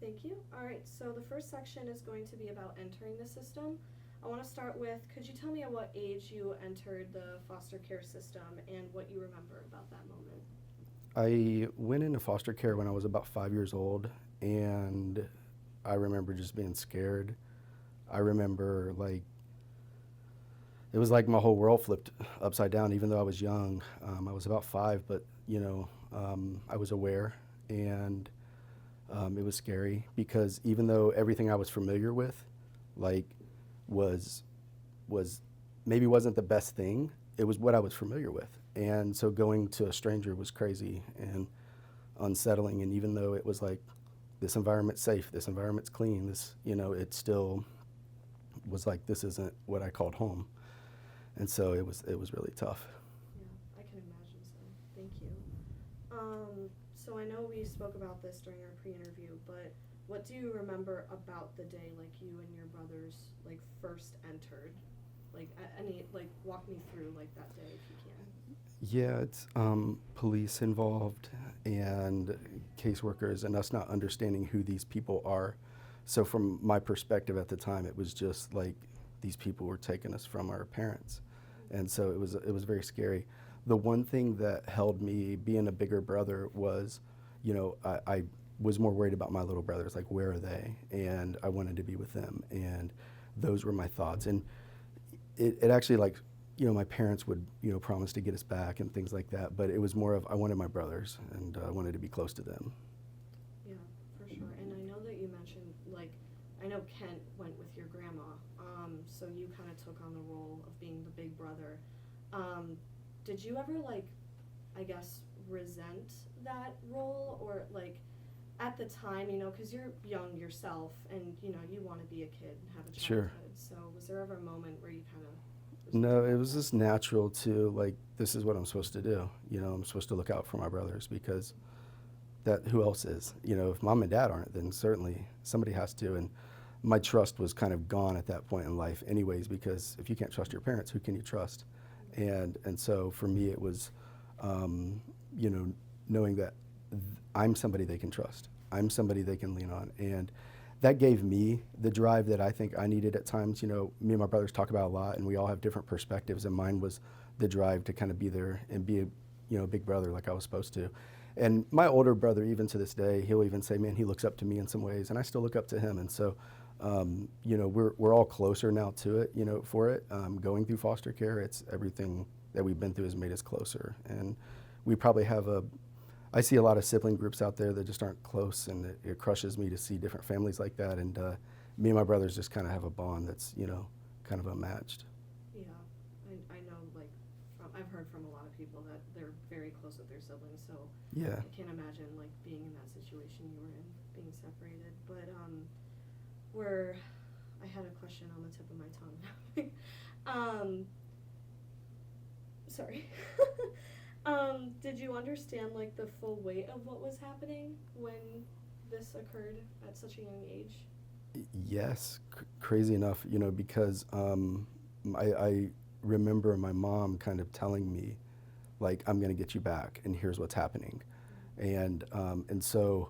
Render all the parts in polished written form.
Thank you. All right, so the first section is going to be about entering the system. I want to start with, could you tell me at what age you entered the foster care system and what you remember about that moment? I went into foster care when I was about 5 years old, and I remember just being scared. I remember it was like my whole world flipped upside down. Even though I was young, I was about five, but I was aware, and it was scary because even though everything I was familiar with, like, was was maybe wasn't the best thing, it was what I was familiar with, and so going to a stranger was crazy and unsettling. And even though it was like, this environment's safe, this environment's clean, it still was like, this isn't what I called home. And so it was really tough. Yeah, I can imagine so. Thank you. So I know we spoke about this during our pre-interview, but what do you remember about the day, like you and your brothers, like first entered? Like any, like walk me through like that day if you can. Yeah, it's police involved and caseworkers and us not understanding who these people are. So from my perspective at the time, it was just like these people were taking us from our parents, and so it was very scary. The one thing that held me, being a bigger brother, was, I was more worried about my little brothers, like where are they, and I wanted to be with them, and those were my thoughts. And it actually, like, my parents would, promise to get us back and things like that, but it was more of, I wanted my brothers, and I wanted to be close to them. Yeah, for sure. And I know that you mentioned, like, I know Kent went with your grandma, so you kind of took on the role of being the big brother. Did you ever, like, I guess, resent that role? Or, like, at the time, because you're young yourself and, you want to be a kid and have a Sure. childhood. So was there ever a moment where you kind of No, it was just natural to, like, this is what I'm supposed to do. I'm supposed to look out for my brothers because who else is? If mom and dad aren't, then certainly somebody has to. And my trust was kind of gone at that point in life anyways, because if you can't trust your parents, who can you trust? And so for me, it was, um, knowing that I'm somebody they can trust. I'm somebody they can lean on. And that gave me the drive that I think I needed at times. Me and my brothers talk about a lot, and we all have different perspectives, and mine was the drive to kind of be there and be a big brother like I was supposed to. And my older brother, even to this day, he'll even say, man, he looks up to me in some ways, and I still look up to him. And so, we're all closer now to it, for it. Going through foster care, it's everything that we've been through has made us closer. And we probably have I see a lot of sibling groups out there that just aren't close, and it crushes me to see different families like that. And me and my brothers just kind of have a bond that's, kind of unmatched. Yeah, I know, like, I've heard from a lot of people that they're very close with their siblings, so Yeah. I can't imagine, like, being in that situation you were in, being separated. But, where I had a question on the tip of my tongue. Sorry. Did you understand, like, the full weight of what was happening when this occurred at such a young age? Yes, crazy enough, because I remember my mom kind of telling me, like, I'm going to get you back, and here's what's happening. And so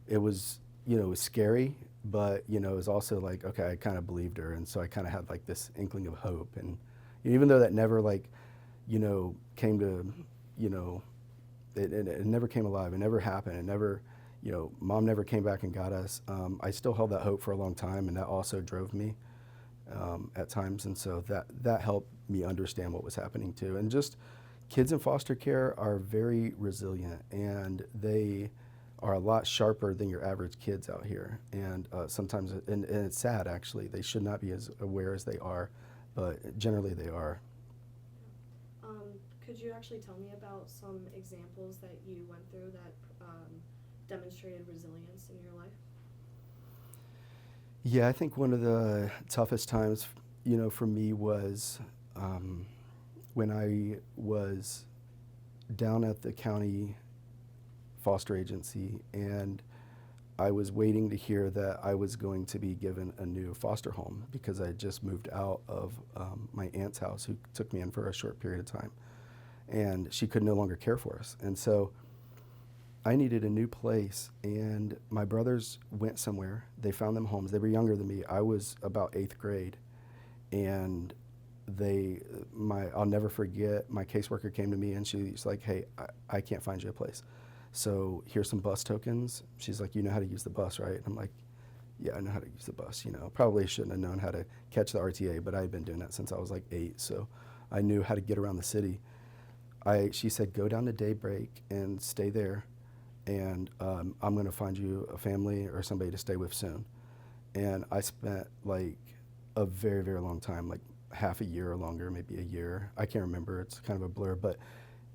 it was, it was scary, but, it was also like, okay, I kind of believed her. And so I kind of had, like, this inkling of hope. And even though that never, like, came to, it never came alive. It never happened. It never, mom never came back and got us. I still held that hope for a long time, and that also drove me at times. And so that helped me understand what was happening too. And just kids in foster care are very resilient, and they are a lot sharper than your average kids out here. And sometimes, and it's sad actually, they should not be as aware as they are, but generally they are. Could you actually tell me about some examples that you went through that demonstrated resilience in your life? Yeah, I think one of the toughest times, for me was when I was down at the county foster agency, and I was waiting to hear that I was going to be given a new foster home because I had just moved out of my aunt's house, who took me in for a short period of time, and she could no longer care for us. And so I needed a new place, and my brothers went somewhere. They found them homes. They were younger than me. I was about eighth grade, and I'll never forget, my caseworker came to me and she's like, hey, I can't find you a place. So here's some bus tokens. She's like, you know how to use the bus, right? And I'm like, yeah, I know how to use the bus. Probably shouldn't have known how to catch the RTA, but I had been doing that since I was like 8, so I knew how to get around the city. She said, go down to Daybreak and stay there, and I'm going to find you a family or somebody to stay with soon. And I spent like a very, very long time, like half a year or longer, maybe a year. I can't remember. It's kind of a blur, but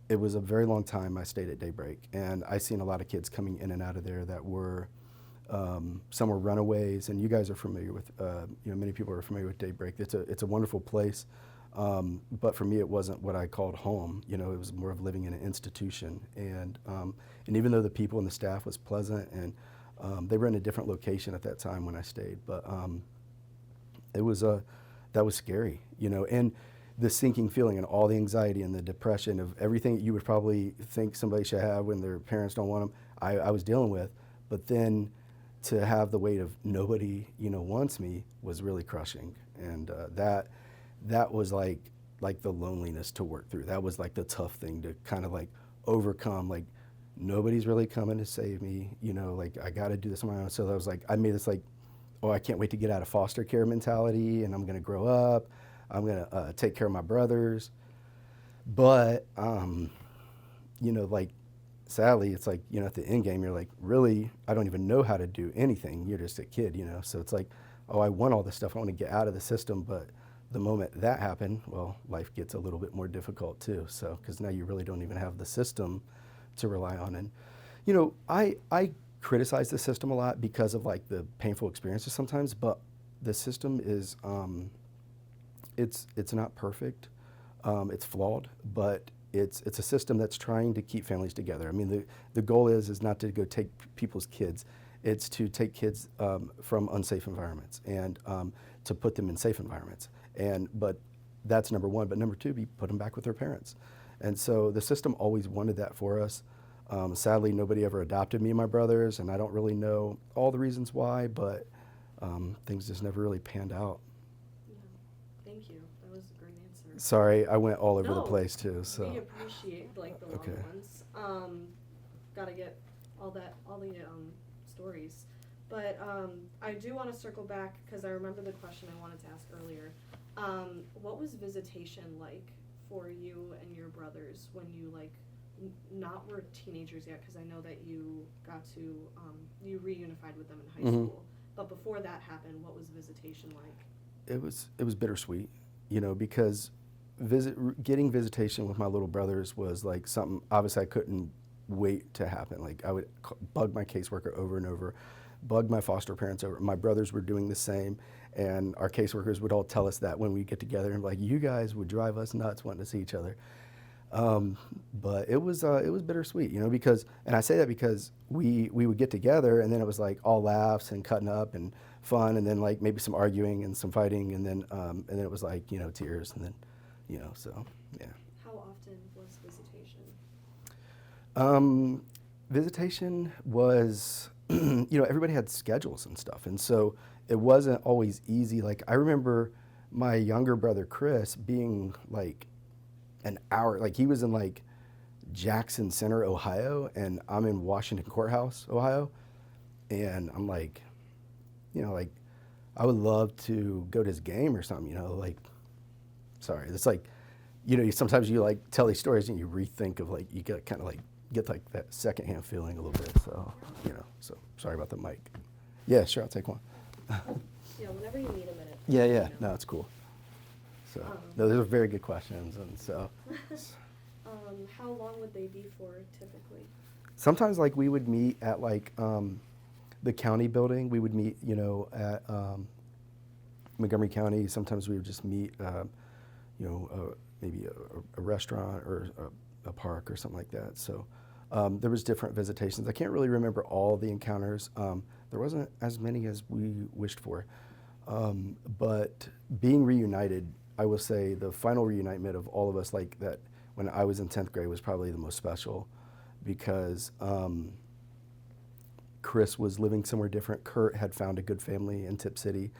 it was a very long time I stayed at Daybreak. And I seen a lot of kids coming in and out of there that were, some were runaways, and you guys are familiar with, many people are familiar with Daybreak. It's a wonderful place. But for me, it wasn't what I called home. It was more of living in an institution. And even though the people and the staff was pleasant, and they were in a different location at that time when I stayed, but that was scary, and the sinking feeling and all the anxiety and the depression of everything that you would probably think somebody should have when their parents don't want them, I was dealing with. But then to have the weight of nobody, wants me was really crushing. And that was like the loneliness to work through. That was like the tough thing to kind of like overcome. Like, nobody's really coming to save me, like I got to do this on my own. So I was like, I made this like, oh, I can't wait to get out of foster care mentality, and I'm going to grow up. I'm going to take care of my brothers. But, like, sadly, it's like, at the end game, you're like, really, I don't even know how to do anything. You're just a kid, So it's like, oh, I want all this stuff. I want to get out of the system. But the moment that happened, well, life gets a little bit more difficult too. So, because now you really don't even have the system to rely on. And, I criticize the system a lot because of like the painful experiences sometimes, but the system is, it's not perfect. It's flawed, but it's a system that's trying to keep families together. I mean, the goal is not to go take people's kids. It's to take kids from unsafe environments and to put them in safe environments. But that's number one. But number two, be put them back with their parents. And so the system always wanted that for us. Sadly, nobody ever adopted me and my brothers, and I don't really know all the reasons why, but things just never really panned out. Yeah, thank you. That was a great answer. Sorry, I went all over the No, place too. So we appreciate like the long Okay. ones. Gotta get all the stories. But I do want to circle back because I remember the question I wanted to ask earlier. What was visitation like for you and your brothers when you not were teenagers yet? Because I know that you got to you reunified with them in high Mhm. school. But before that happened, what was visitation like? it was bittersweet, because getting visitation with my little brothers was like something obviously I couldn't wait to happen. Like, I would bug my caseworker over and over, bug my foster parents over. My brothers were doing the same, and our caseworkers would all tell us that when we get together, and like, you guys would drive us nuts wanting to see each other. But it was bittersweet, because, and I say that because we would get together, and then it was like all laughs and cutting up and fun, and then like maybe some arguing and some fighting, and then it was like, tears, and then, so yeah. How often was visitation? Visitation was, everybody had schedules and stuff, and so it wasn't always easy. Like, I remember my younger brother Chris being like an hour, like he was in like Jackson Center, Ohio, and I'm in Washington Courthouse, Ohio, and I'm like, like, I would love to go to his game or something, like, sorry, it's like, sometimes you like tell these stories and you rethink of like, you get kind of like, get like that secondhand feeling a little bit, so, so sorry about the mic. Yeah, sure, I'll take one. Yeah, whenever you need a minute. Yeah, no, it's cool. So, no, those are very good questions, and so. How long would they be for typically? Sometimes, like, we would meet at like the county building. We would meet, at Montgomery County. Sometimes we would just meet, maybe a restaurant or a park or something like that. So there was different visitations. I can't really remember all the encounters. There wasn't as many as we wished for. But being reunited, I will say the final reunitement of all of us, like that when I was in 10th grade, was probably the most special because Chris was living somewhere different. Kurt had found a good family in Tip City.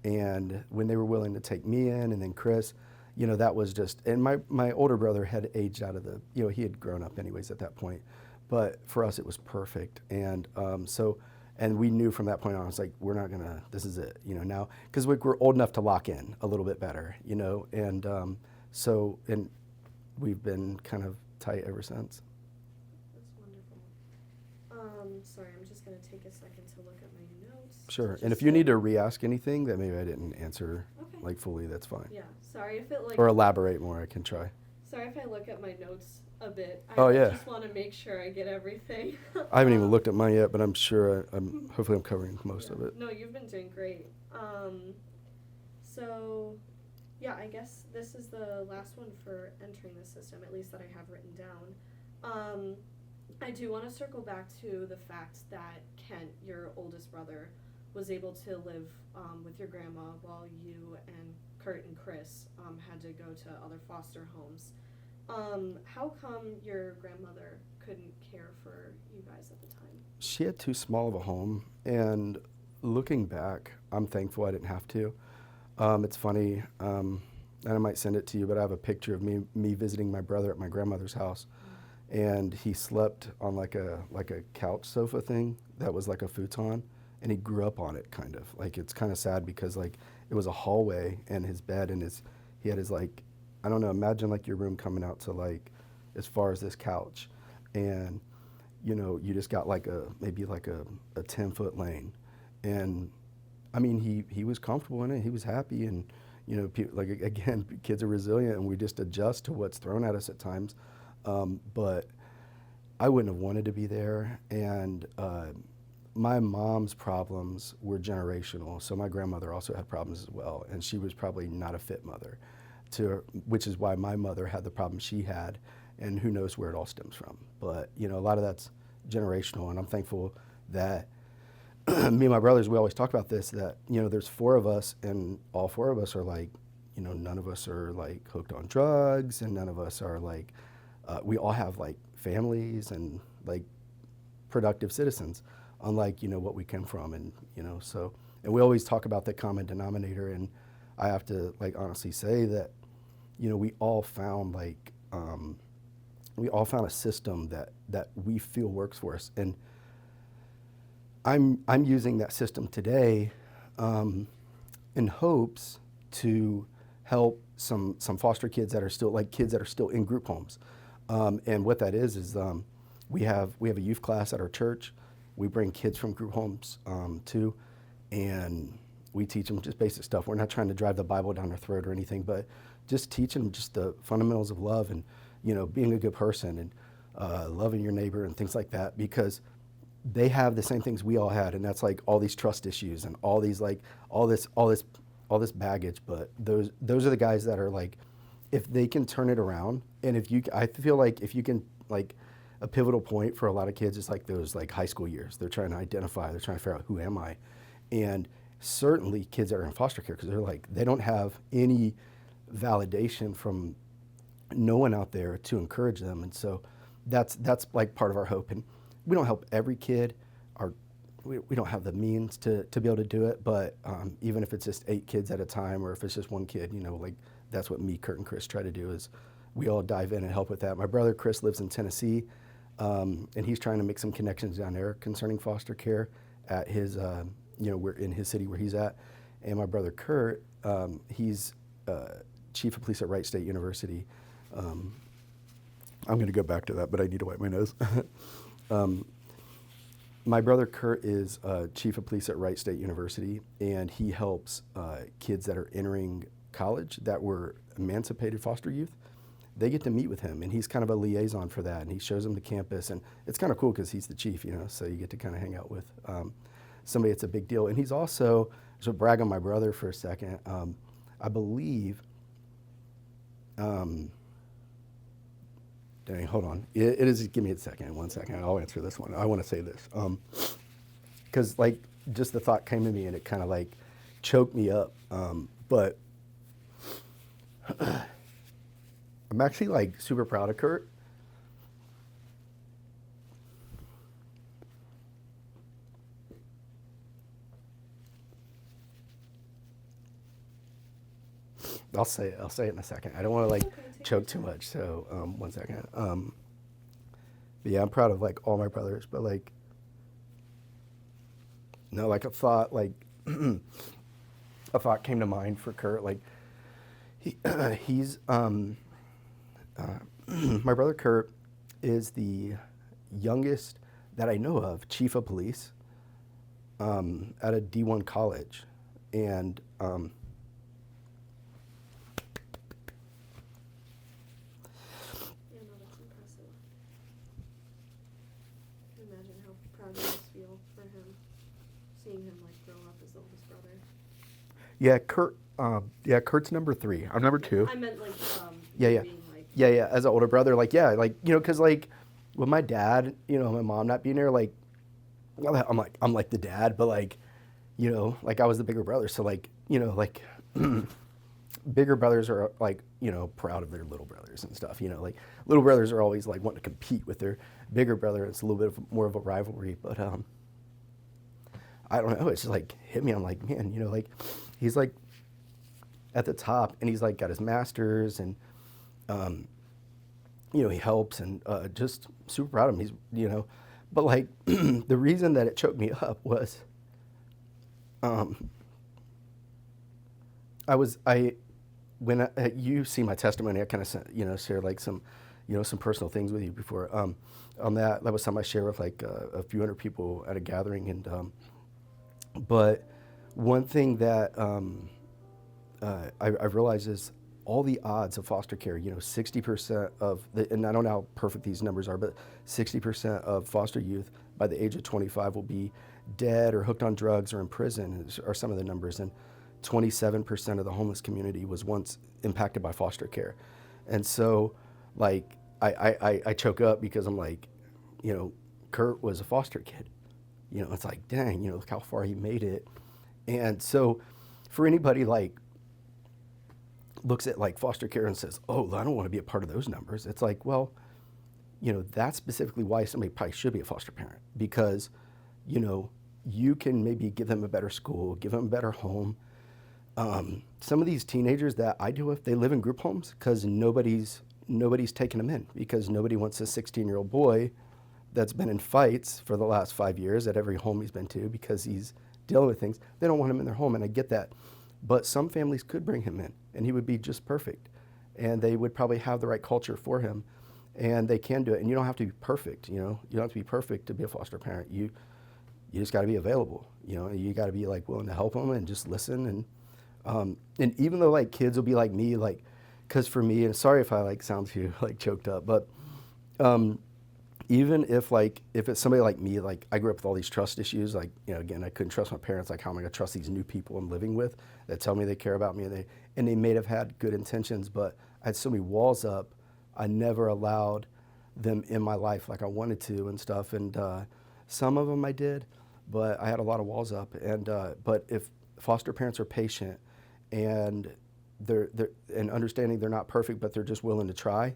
And when they were willing to take me in and then Chris, that was just, and my older brother had aged out of the, he had grown up anyways at that point. But for us, it was perfect. And and we knew from that point on, it's like, we're not gonna, this is it, now, because we're old enough to lock in a little bit better, and and we've been kind of tight ever since. That's wonderful. Sorry, I'm just gonna take a second to look at my notes. Sure, and if you need to re-ask anything that maybe I didn't answer okay. fully, that's fine. Yeah, sorry if it or elaborate more, I can try. Sorry if I look at my notes a bit. Oh, yeah. I just want to make sure I get everything. I haven't even looked at mine yet, but I'm sure hopefully I'm covering most of it. No, you've been doing great. So, yeah, I guess this is the last one for entering the system, at least that I have written down. I do want to circle back to the fact that Kent, your oldest brother, was able to live with your grandma while you and Kurt and Chris had to go to other foster homes. How come your grandmother couldn't care for you guys at the time? She had too small of a home, and looking back, I'm thankful I didn't have to. It's funny, and I might send it to you, but I have a picture of me visiting my brother at my grandmother's house, and he slept on like a couch sofa thing that was like a futon, and he grew up on it, kind of. Like, it's kind of sad because like it was a hallway and his bed and he had his like, I don't know, imagine like your room coming out to like as far as this couch, and you just got like maybe like a 10-foot lane, and I mean he was comfortable in it, he was happy, and like again, kids are resilient and we just adjust to what's thrown at us at times, but I wouldn't have wanted to be there, and my mom's problems were generational, so my grandmother also had problems as well, and she was probably not a fit mother, which is why my mother had the problems she had, and who knows where it all stems from. But a lot of that's generational, and I'm thankful that me and my brothers, we always talk about this, that there's 4 of us, and all 4 of us are like, none of us are like hooked on drugs, and none of us are like, we all have like families and like productive citizens, unlike what we came from, and and we always talk about the common denominator, and I have to like honestly say that we all found like we all found a system that we feel works for us, and I'm using that system today in hopes to help some foster kids that are still in group homes, and what that is we have a youth class at our church. We bring kids from group homes too, and we teach them just basic stuff. We're not trying to drive the Bible down their throat or anything, but just teaching them just the fundamentals of love and being a good person and loving your neighbor and things like that, because they have the same things we all had, and that's like all these trust issues and all these like all this baggage. But those are the guys that are like, if they can turn it around, and I feel like if you can, like, a pivotal point for a lot of kids is like those like high school years. They're trying to identify, they're trying to figure out, who am I? And certainly kids that are in foster care, because they don't have any validation from no one out there to encourage them, and so that's like part of our hope. And we don't help every kid. We don't have the means to be able to do it, but even if it's just 8 kids at a time, or if it's just 1 kid, like that's what me, Kurt, and Chris try to do, is we all dive in and help with that. My brother Chris lives in Tennessee, and he's trying to make some connections down there concerning foster care at his, we're in his city where he's at. And my brother Kurt, he's chief of police at Wright State University. I'm going to go back to that, but I need to wipe my nose. My brother Kurt is chief of police at Wright State University, and he helps kids that are entering college that were emancipated foster youth. They get to meet with him, and he's kind of a liaison for that, and he shows them the campus, and it's kind of cool because he's the chief, so you get to kind of hang out with somebody that's a big deal. And he's also, to brag on my brother for a second, I believe, dang, hold on. It is, give me a second, 1 second, I'll answer this one. I want to say this, because like just the thought came to me and it kind of like choked me up, but I'm actually like super proud of Kurt. I'll say it in a second. I don't want to like Okay, take choke your too time. much. So one second. But yeah, I'm proud of like all my brothers. But like no, like a thought like a thought came to mind for Kurt. Like he he's my brother Kurt is the youngest that I know of chief of police at a D1 college, and Yeah, no, that's impressive. I can imagine how proud you must feel for him, seeing him like grow up as the oldest brother. yeah, Kurt. Yeah, Kurt's number 3. I'm number 2. I meant like Yeah, you yeah, being like yeah, yeah. As an older brother, like yeah, like cause like with my dad, my mom not being there, like well, I'm like the dad, but like like I was the bigger brother, so like like bigger brothers are like proud of their little brothers and stuff. Like little brothers are always like wanting to compete with their bigger brother. It's a little bit more of a rivalry, but I don't know. It's just like hit me. I'm like, man, like he's like at the top, and he's like got his masters, and he helps, and just super proud of him. He's but like the reason that it choked me up was I when you see my testimony, I kind of share like some some personal things with you before. On that was something I share with like a few hundred people at a gathering, and but one thing that I've realized is all the odds of foster care. 60% of the, and I don't know how perfect these numbers are, but 60% of foster youth by the age of 25 will be dead or hooked on drugs or in prison, are some of the numbers. And 27% of the homeless community was once impacted by foster care. And so, like, I choke up because I'm like, Kurt was a foster kid. It's like, dang, look how far he made it. And so, for anybody like looks at like foster care and says, oh, I don't want to be a part of those numbers. It's like, well, that's specifically why somebody probably should be a foster parent, because, you can maybe give them a better school, give them a better home. Some of these teenagers that I deal with, they live in group homes because nobody's taking them in, because nobody wants a 16-year-old boy that's been in fights for the last 5 years at every home he's been to because he's dealing with things. They don't want him in their home, and I get that. But some families could bring him in, and he would be just perfect. And they would probably have the right culture for him, and they can do it. And you don't have to be perfect, You don't have to be perfect to be a foster parent. You just got to be available, You got to be like willing to help them and just listen. And even though like kids will be like me, like, because for me, and sorry if I like sound too like choked up, but even if it's somebody like me, like I grew up with all these trust issues, like again, I couldn't trust my parents. Like, how am I gonna trust these new people I'm living with that tell me they care about me, and they may have had good intentions, but I had so many walls up. I never allowed them in my life like I wanted to and stuff, and some of them I did, but I had a lot of walls up. And but if foster parents are patient and they're and understanding they're not perfect, but they're just willing to try,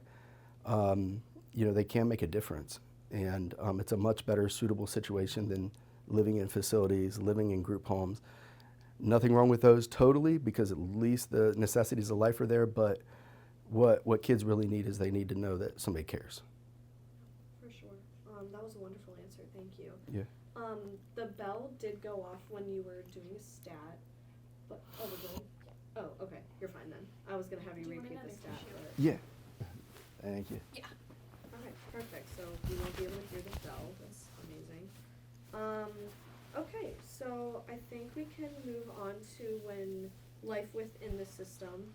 they can make a difference. And it's a much better suitable situation than living in facilities, living in group homes. Nothing wrong with those totally, because at least the necessities of life are there, but what kids really need is they need to know that somebody cares. For sure. That was a wonderful answer. Thank you. Yeah. The bell did go off when you were doing a stat, but we're good. Oh, okay. You're fine then. I was gonna have you Do you want repeat the another stat, tissue? but Yeah. Thank you. Yeah. okay, perfect. So you won't be able to hear the bell. That's amazing. Okay, so I think we can move on to when life within the system.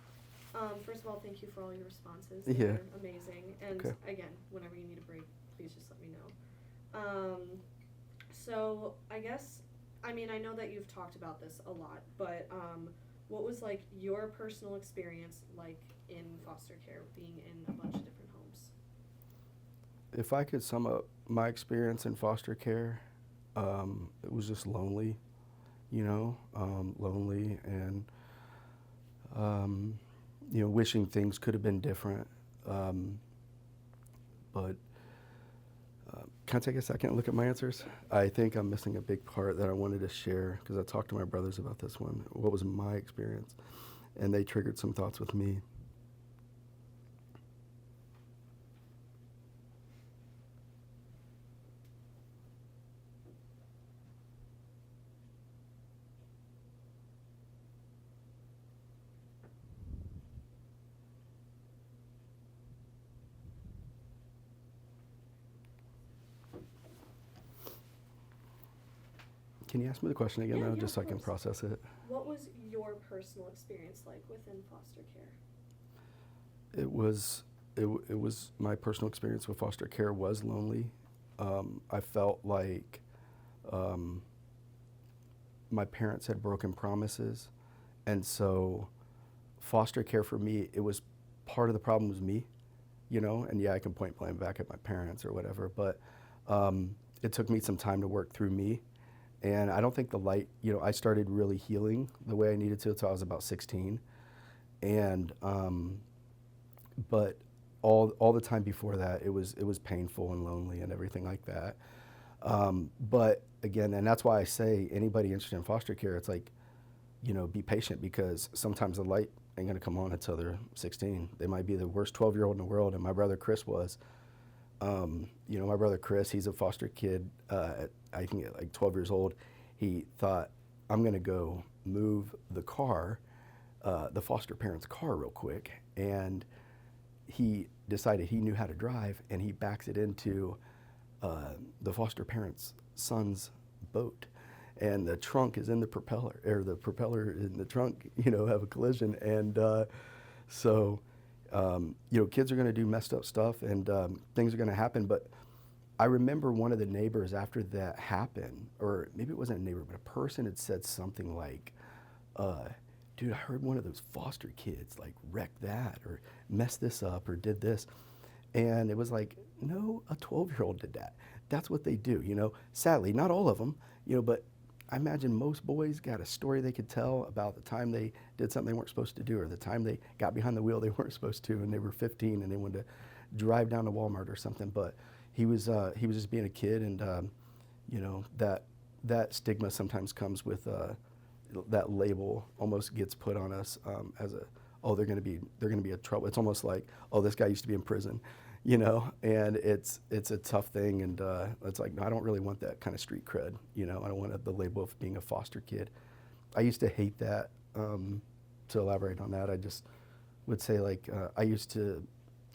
First of all, thank you for all your responses. They Yeah. were amazing. And Okay. again, whenever you need a break, please just let me know. So I guess, I know that you've talked about this a lot, but what was like your personal experience like in foster care, being in a bunch of different homes? If I could sum up my experience in foster care, it was just lonely, lonely, and wishing things could have been different. But can I take a second and look at my answers? I think I'm missing a big part that I wanted to share, because I talked to my brothers about this one. What was my experience? and they triggered some thoughts with me. Can you ask me the question again, Yeah, though, yeah, just so I of can course. process it? What was your personal experience like within foster care? It was, it was my personal experience with foster care was lonely. I felt like um, my parents had broken promises, and so foster care for me, it was part of the problem was me, you know. And yeah, I can point blame back at my parents or whatever, but it took me some time to work through me. And I don't think the light, you know, I started really healing the way I needed to until I was about 16. And but all the time before that, it was painful and lonely and everything like that. But again, and that's why I say anybody interested in foster care, it's like, you know, be patient, because sometimes the light ain't gonna come on until they're 16. They might be the worst 12-year-old in the world, and my brother Chris was. You know, my brother Chris, he's a foster kid. I think at like 12 years old, he thought, I'm gonna go move the car, the foster parents' car, real quick, and he decided he knew how to drive, and he backs it into the foster parents' son's boat, and the trunk is in the propeller, or the propeller in the trunk, you know, have a collision, and so you know, kids are going to do messed up stuff, and things are going to happen. But I remember one of the neighbors after that happened, or maybe it wasn't a neighbor, but a person had said something like, dude, I heard one of those foster kids like wreck that or mess this up or did this. And it was like, no, a 12-year-old did that. That's what they do, you know. Sadly, not all of them, you know, but I imagine most boys got a story they could tell about the time they did something they weren't supposed to do, or the time they got behind the wheel they weren't supposed to, and they were 15 and they wanted to drive down to Walmart or something. But he was just being a kid, and you know, that stigma sometimes comes with that label almost gets put on us as a, oh, they're going to be a trouble. It's almost like, oh, this guy used to be in prison, you know. And it's a tough thing, and it's like, no, I don't really want that kind of street cred, you know. I don't want the label of being a foster kid. I used to hate that. To elaborate on that, I just would say, like, I used to,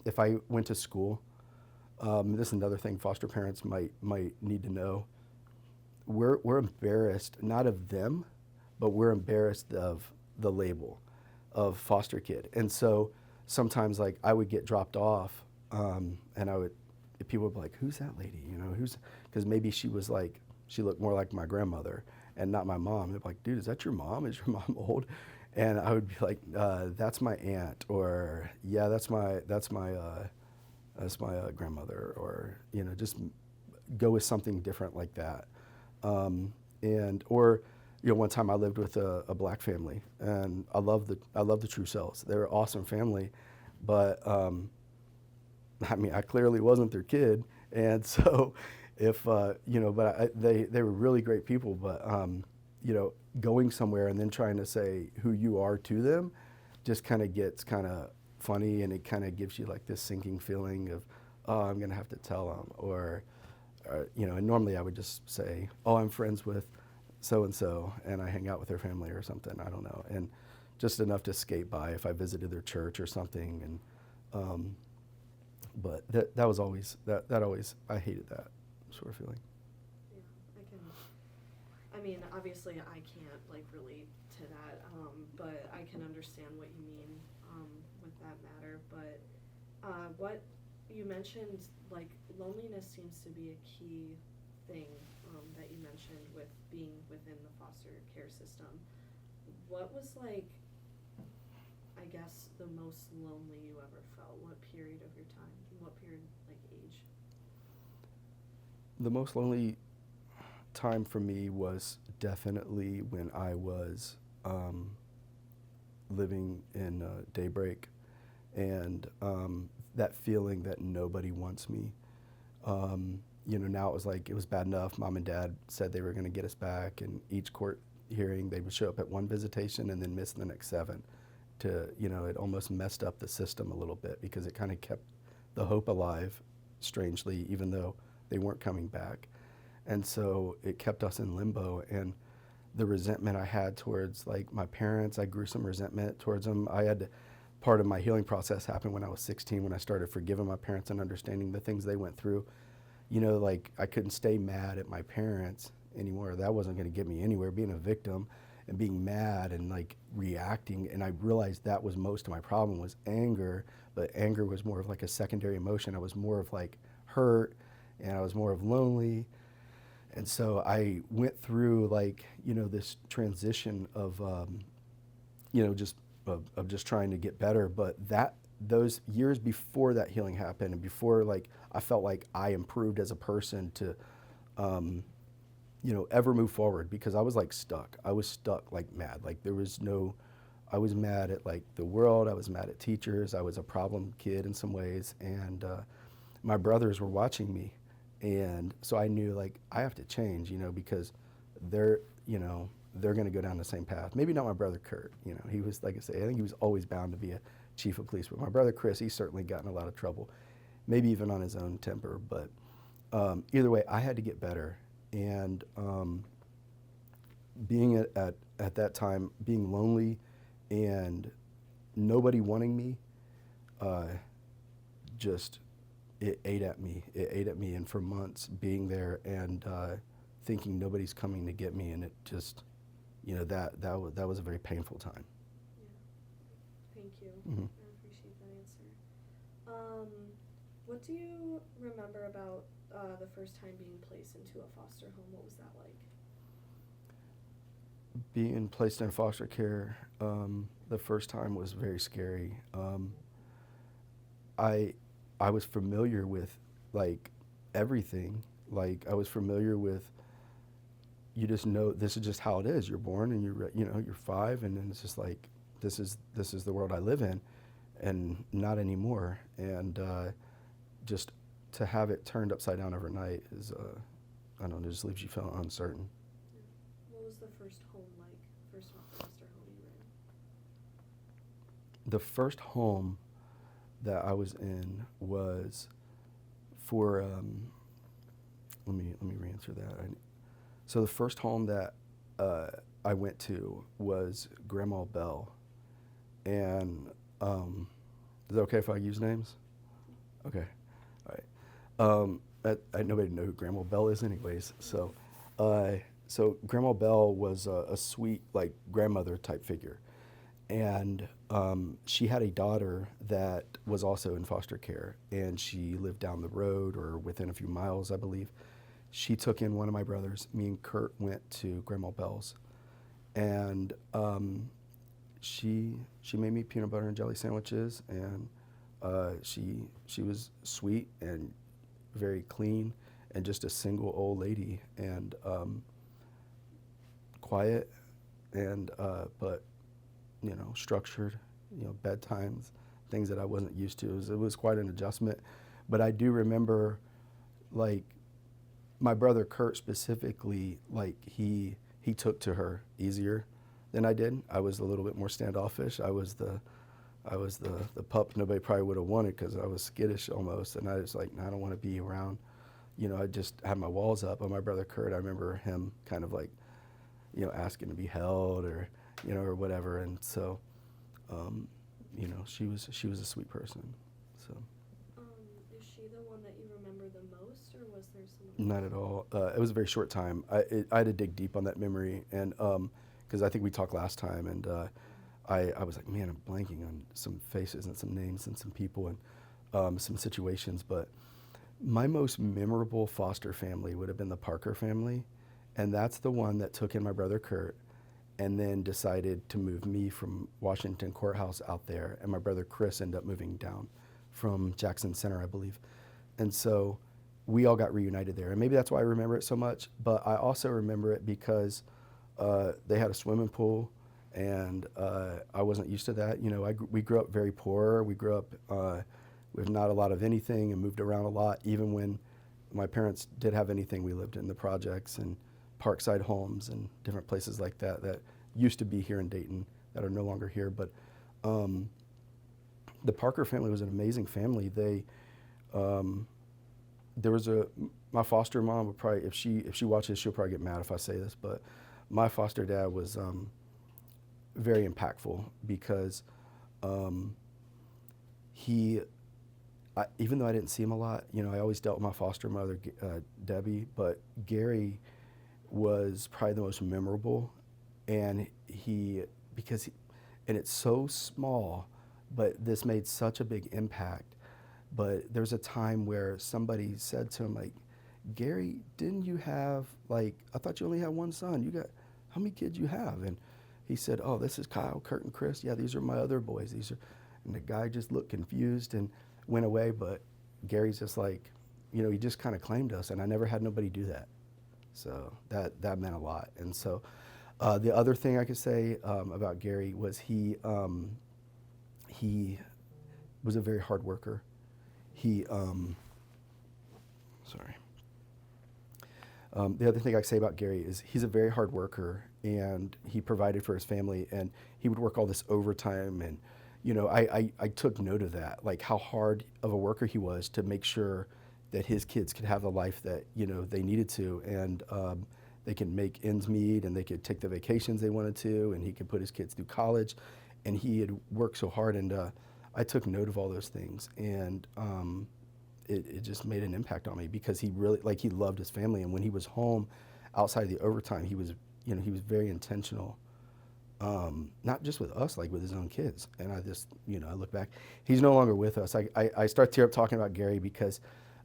if I went to school, this is another thing foster parents might need to know. We're embarrassed, not of them, but we're embarrassed of the label of foster kid. And so sometimes, like, I would get dropped off, and people would be like, who's that lady? You know, because maybe she looked more like my grandmother and not my mom. They'd be like, dude, is that your mom? Is your mom old? And I would be like, that's my aunt, or yeah, that's my grandmother, or, you know, just go with something different like that. Or, you know, one time I lived with a black family, and I love the True Selves. They were an awesome family, but I mean, I clearly wasn't their kid, and so if you know, but they were really great people, but you know, going somewhere and then trying to say who you are to them just kind of gets kind of funny, and it kind of gives you like this sinking feeling of, oh, I'm gonna have to tell them, or you know. And normally I would just say, oh, I'm friends with so and so, and I hang out with their family or something. I don't know, and just enough to skate by if I visited their church or something. And but that was always that always, I hated that sort of feeling. Yeah, I mean, obviously I can't like relate to that, but I can understand what you mean with that matter. But what you mentioned, like, loneliness seems to be a key thing that you mentioned with being within the foster care system. What was, like, I guess, the most lonely you ever felt? What period of your time? What period, like, age? The most lonely time for me was definitely when I was living in Daybreak, and that feeling that nobody wants me. You know, now it was like, it was bad enough. Mom and Dad said they were going to get us back, and each court hearing they would show up at one visitation and then miss the next 7. to, it almost messed up the system a little bit because it kind of kept the hope alive, strangely, even though they weren't coming back. And so it kept us in limbo. And the resentment I had towards like my parents, I grew some resentment towards them. Part of my healing process happened when I was 16, when I started forgiving my parents and understanding the things they went through. Like I couldn't stay mad at my parents anymore. That wasn't going to get me anywhere, being a victim and being mad and like reacting. And I realized that was most of my problem was anger, but anger was more of like a secondary emotion. I was more of like hurt, and I was more of lonely. And so I went through like, this transition of, just trying to get better. But those years before that healing happened, and before like I felt like I improved as a person to, ever move forward, because I was like stuck. I was stuck like mad. Like I was mad at like the world. I was mad at teachers. I was a problem kid in some ways. And my brothers were watching me. And so I knew like I have to change, because they're going to go down the same path. Maybe not my brother Kurt, he was, like I say, I think he was always bound to be a chief of police, but my brother Chris, he's certainly gotten a lot of trouble, maybe even on his own temper. But either way, I had to get better. And being at that time, being lonely and nobody wanting me, it ate at me. It ate at me, and for months being there and thinking nobody's coming to get me, and it just, that was a very painful time. Yeah. Thank you. Mm-hmm. I appreciate that answer. What do you remember about the first time being placed into a foster home? What was that like? Being placed in foster care, the first time was very scary. I was familiar with like everything. Like I was familiar with, you just know this is just how it is. You're born and you're 5, and then it's just like this is the world I live in, and not anymore. And just to have it turned upside down overnight is I don't know, it just leaves you feeling uncertain. Yeah. What was the first home like? First foster home you were in? The first home that I was in was for let me re-answer that. So the first home that I went to was Grandma Bell, and is it okay if I use names? Okay, all right. Nobody know who Grandma Bell is, anyways. So Grandma Bell was a sweet like grandmother type figure. And she had a daughter that was also in foster care, and she lived down the road or within a few miles, I believe. She took in one of my brothers. Me and Kurt went to Grandma Bell's, and she made me peanut butter and jelly sandwiches, and she was sweet and very clean, and just a single old lady, and quiet, and but structured, bedtimes, things that I wasn't used to. It was quite an adjustment. But I do remember, like, my brother Kurt specifically, like, he took to her easier than I did. I was a little bit more standoffish. I was the pup nobody probably would have wanted because I was skittish almost, and I was like, no, I don't want to be around. I just had my walls up. But my brother Kurt, I remember him kind of like, asking to be held or whatever. And so, she was a sweet person. So. Is she the one that you remember the most, or was there someone? Not at all. It was a very short time. I had to dig deep on that memory, and because I think we talked last time, and I was like, man, I'm blanking on some faces and some names and some people and some situations. But my most memorable foster family would have been the Parker family, and that's the one that took in my brother Kurt, and then decided to move me from Washington Courthouse out there, and my brother Chris ended up moving down from Jackson Center, I believe. And so we all got reunited there, and maybe that's why I remember it so much, but I also remember it because they had a swimming pool, and I wasn't used to that. We grew up very poor. We grew up with not a lot of anything and moved around a lot. Even when my parents did have anything, we lived in the projects and Parkside homes and different places like that used to be here in Dayton that are no longer here. But Um, the Parker family was an amazing family. Um, there was my foster mom would probably, if she watches, she'll probably get mad if I say this, but my foster dad was very impactful because um, he, even though I didn't see him a lot, I always dealt with my foster mother, Debbie, but Gary was probably the most memorable, and because he, and it's so small, but this made such a big impact. But there's a time where somebody said to him, like, Gary, didn't you have, like, I thought you only had one son. How many kids you have? And he said, oh, this is Kyle, Kurt, and Chris. Yeah, these are my other boys. And the guy just looked confused and went away. But Gary's just like, he just kind of claimed us, and I never had nobody do that. So that meant a lot. And so the other thing I could say about Gary was he was a very hard worker. He, sorry. The other thing I could say about Gary is he's a very hard worker, and he provided for his family, and he would work all this overtime. And, I took note of that, like how hard of a worker he was to make sure that his kids could have the life that, they needed to. And they could make ends meet, and they could take the vacations they wanted to, and he could put his kids through college. And he had worked so hard, and I took note of all those things, and it just made an impact on me because he really, like, he loved his family. And when he was home outside of the overtime, he was very intentional, not just with us, like with his own kids. And I just, I look back, he's no longer with us. I start tear up talking about Gary because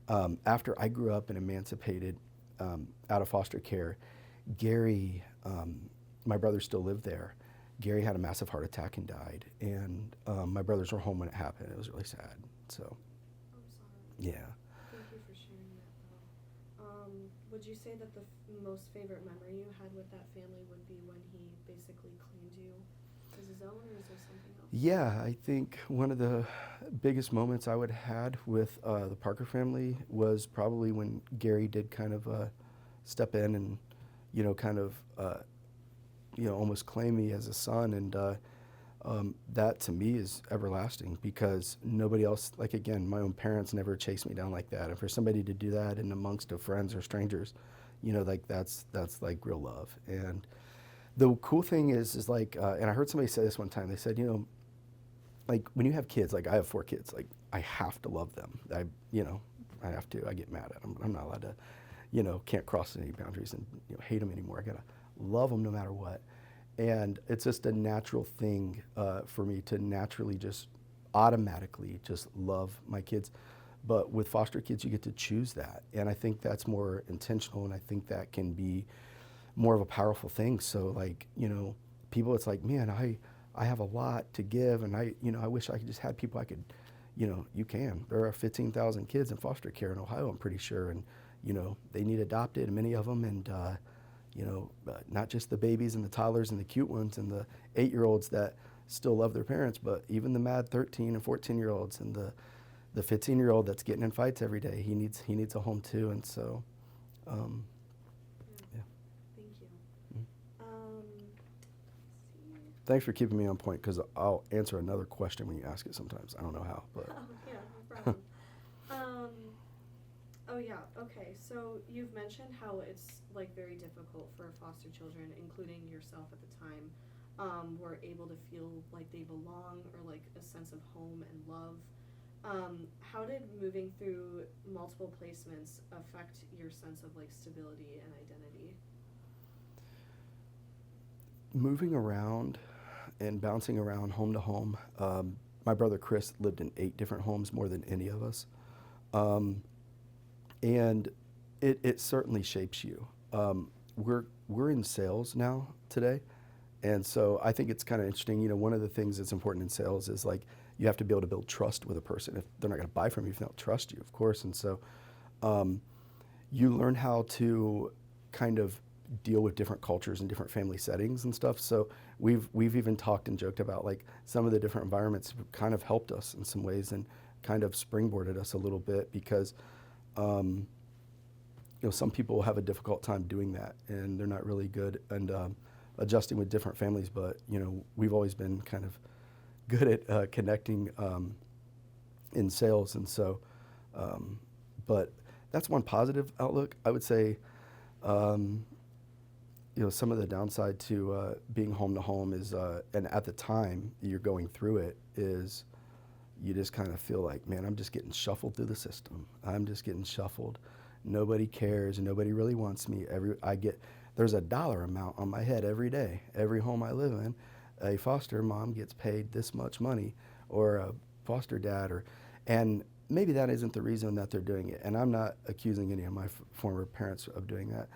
after I grew up and emancipated out of foster care, Gary, my brother still lived there. Gary had a massive heart attack and died, and my brothers were home when it happened. It was really sad. So, I'm sorry. yeah. Thank you for sharing that, though. Would you say that the most favorite memory you had with that family would be when he basically claimed you as his own, or is there something else? Yeah, I think one of the biggest moments I would have had with the Parker family was probably when Gary did kind of step in and, kind of, almost claim me as a son. And that to me is everlasting because nobody else, like, again, my own parents never chased me down like that. And for somebody to do that in amongst of friends or strangers, like that's like real love. And the cool thing is like, and I heard somebody say this one time, they said, like when you have kids, like I have 4 kids, like I have to love them. I have to, I get mad at them. I'm not allowed to, can't cross any boundaries and hate them anymore. I gotta love them no matter what. And it's just a natural thing for me to naturally just automatically just love my kids. But with foster kids, you get to choose that. And I think that's more intentional, and I think that can be more of a powerful thing. So like, people, it's like, man, I have a lot to give, and I wish I could just have people I could, you can. There are 15,000 kids in foster care in Ohio, I'm pretty sure, and, they need adopted, many of them, and, not just the babies and the toddlers and the cute ones and the 8-year-olds that still love their parents, but even the mad 13 and 14-year-olds and the 15-year-old that's getting in fights every day. He needs a home too, and so, yeah. Thank you. Mm-hmm. See. Thanks for keeping me on point because I'll answer another question when you ask it sometimes. I don't know how, but. Oh, yeah, no problem. Oh yeah, okay, so you've mentioned how it's like very difficult for foster children, including yourself at the time, were able to feel like they belong or like a sense of home and love. How did moving through multiple placements affect your sense of like stability and identity? Moving around and bouncing around home to home. My brother Chris lived in 8 different homes, more than any of us. And it certainly shapes you. We're in sales now today, and so I think it's kind of interesting. One of the things that's important in sales is like you have to be able to build trust with a person. If they're not going to buy from you, if they don't trust you, of course. And so you learn how to kind of deal with different cultures and different family settings and stuff. So we've even talked and joked about like some of the different environments kind of helped us in some ways and kind of springboarded us a little bit because some people have a difficult time doing that, and they're not really good and adjusting with different families. But we've always been kind of good at connecting in sales, and so, but that's one positive outlook. I would say, um, some of the downside to being home to home is, and at the time you're going through it, is you just kind of feel like, man, I'm just getting shuffled through the system. I'm just getting shuffled. Nobody cares. Nobody really wants me. There's a dollar amount on my head every day. Every home I live in, a foster mom gets paid this much money, or a foster dad, and maybe that isn't the reason that they're doing it. And I'm not accusing any of my former parents of doing that.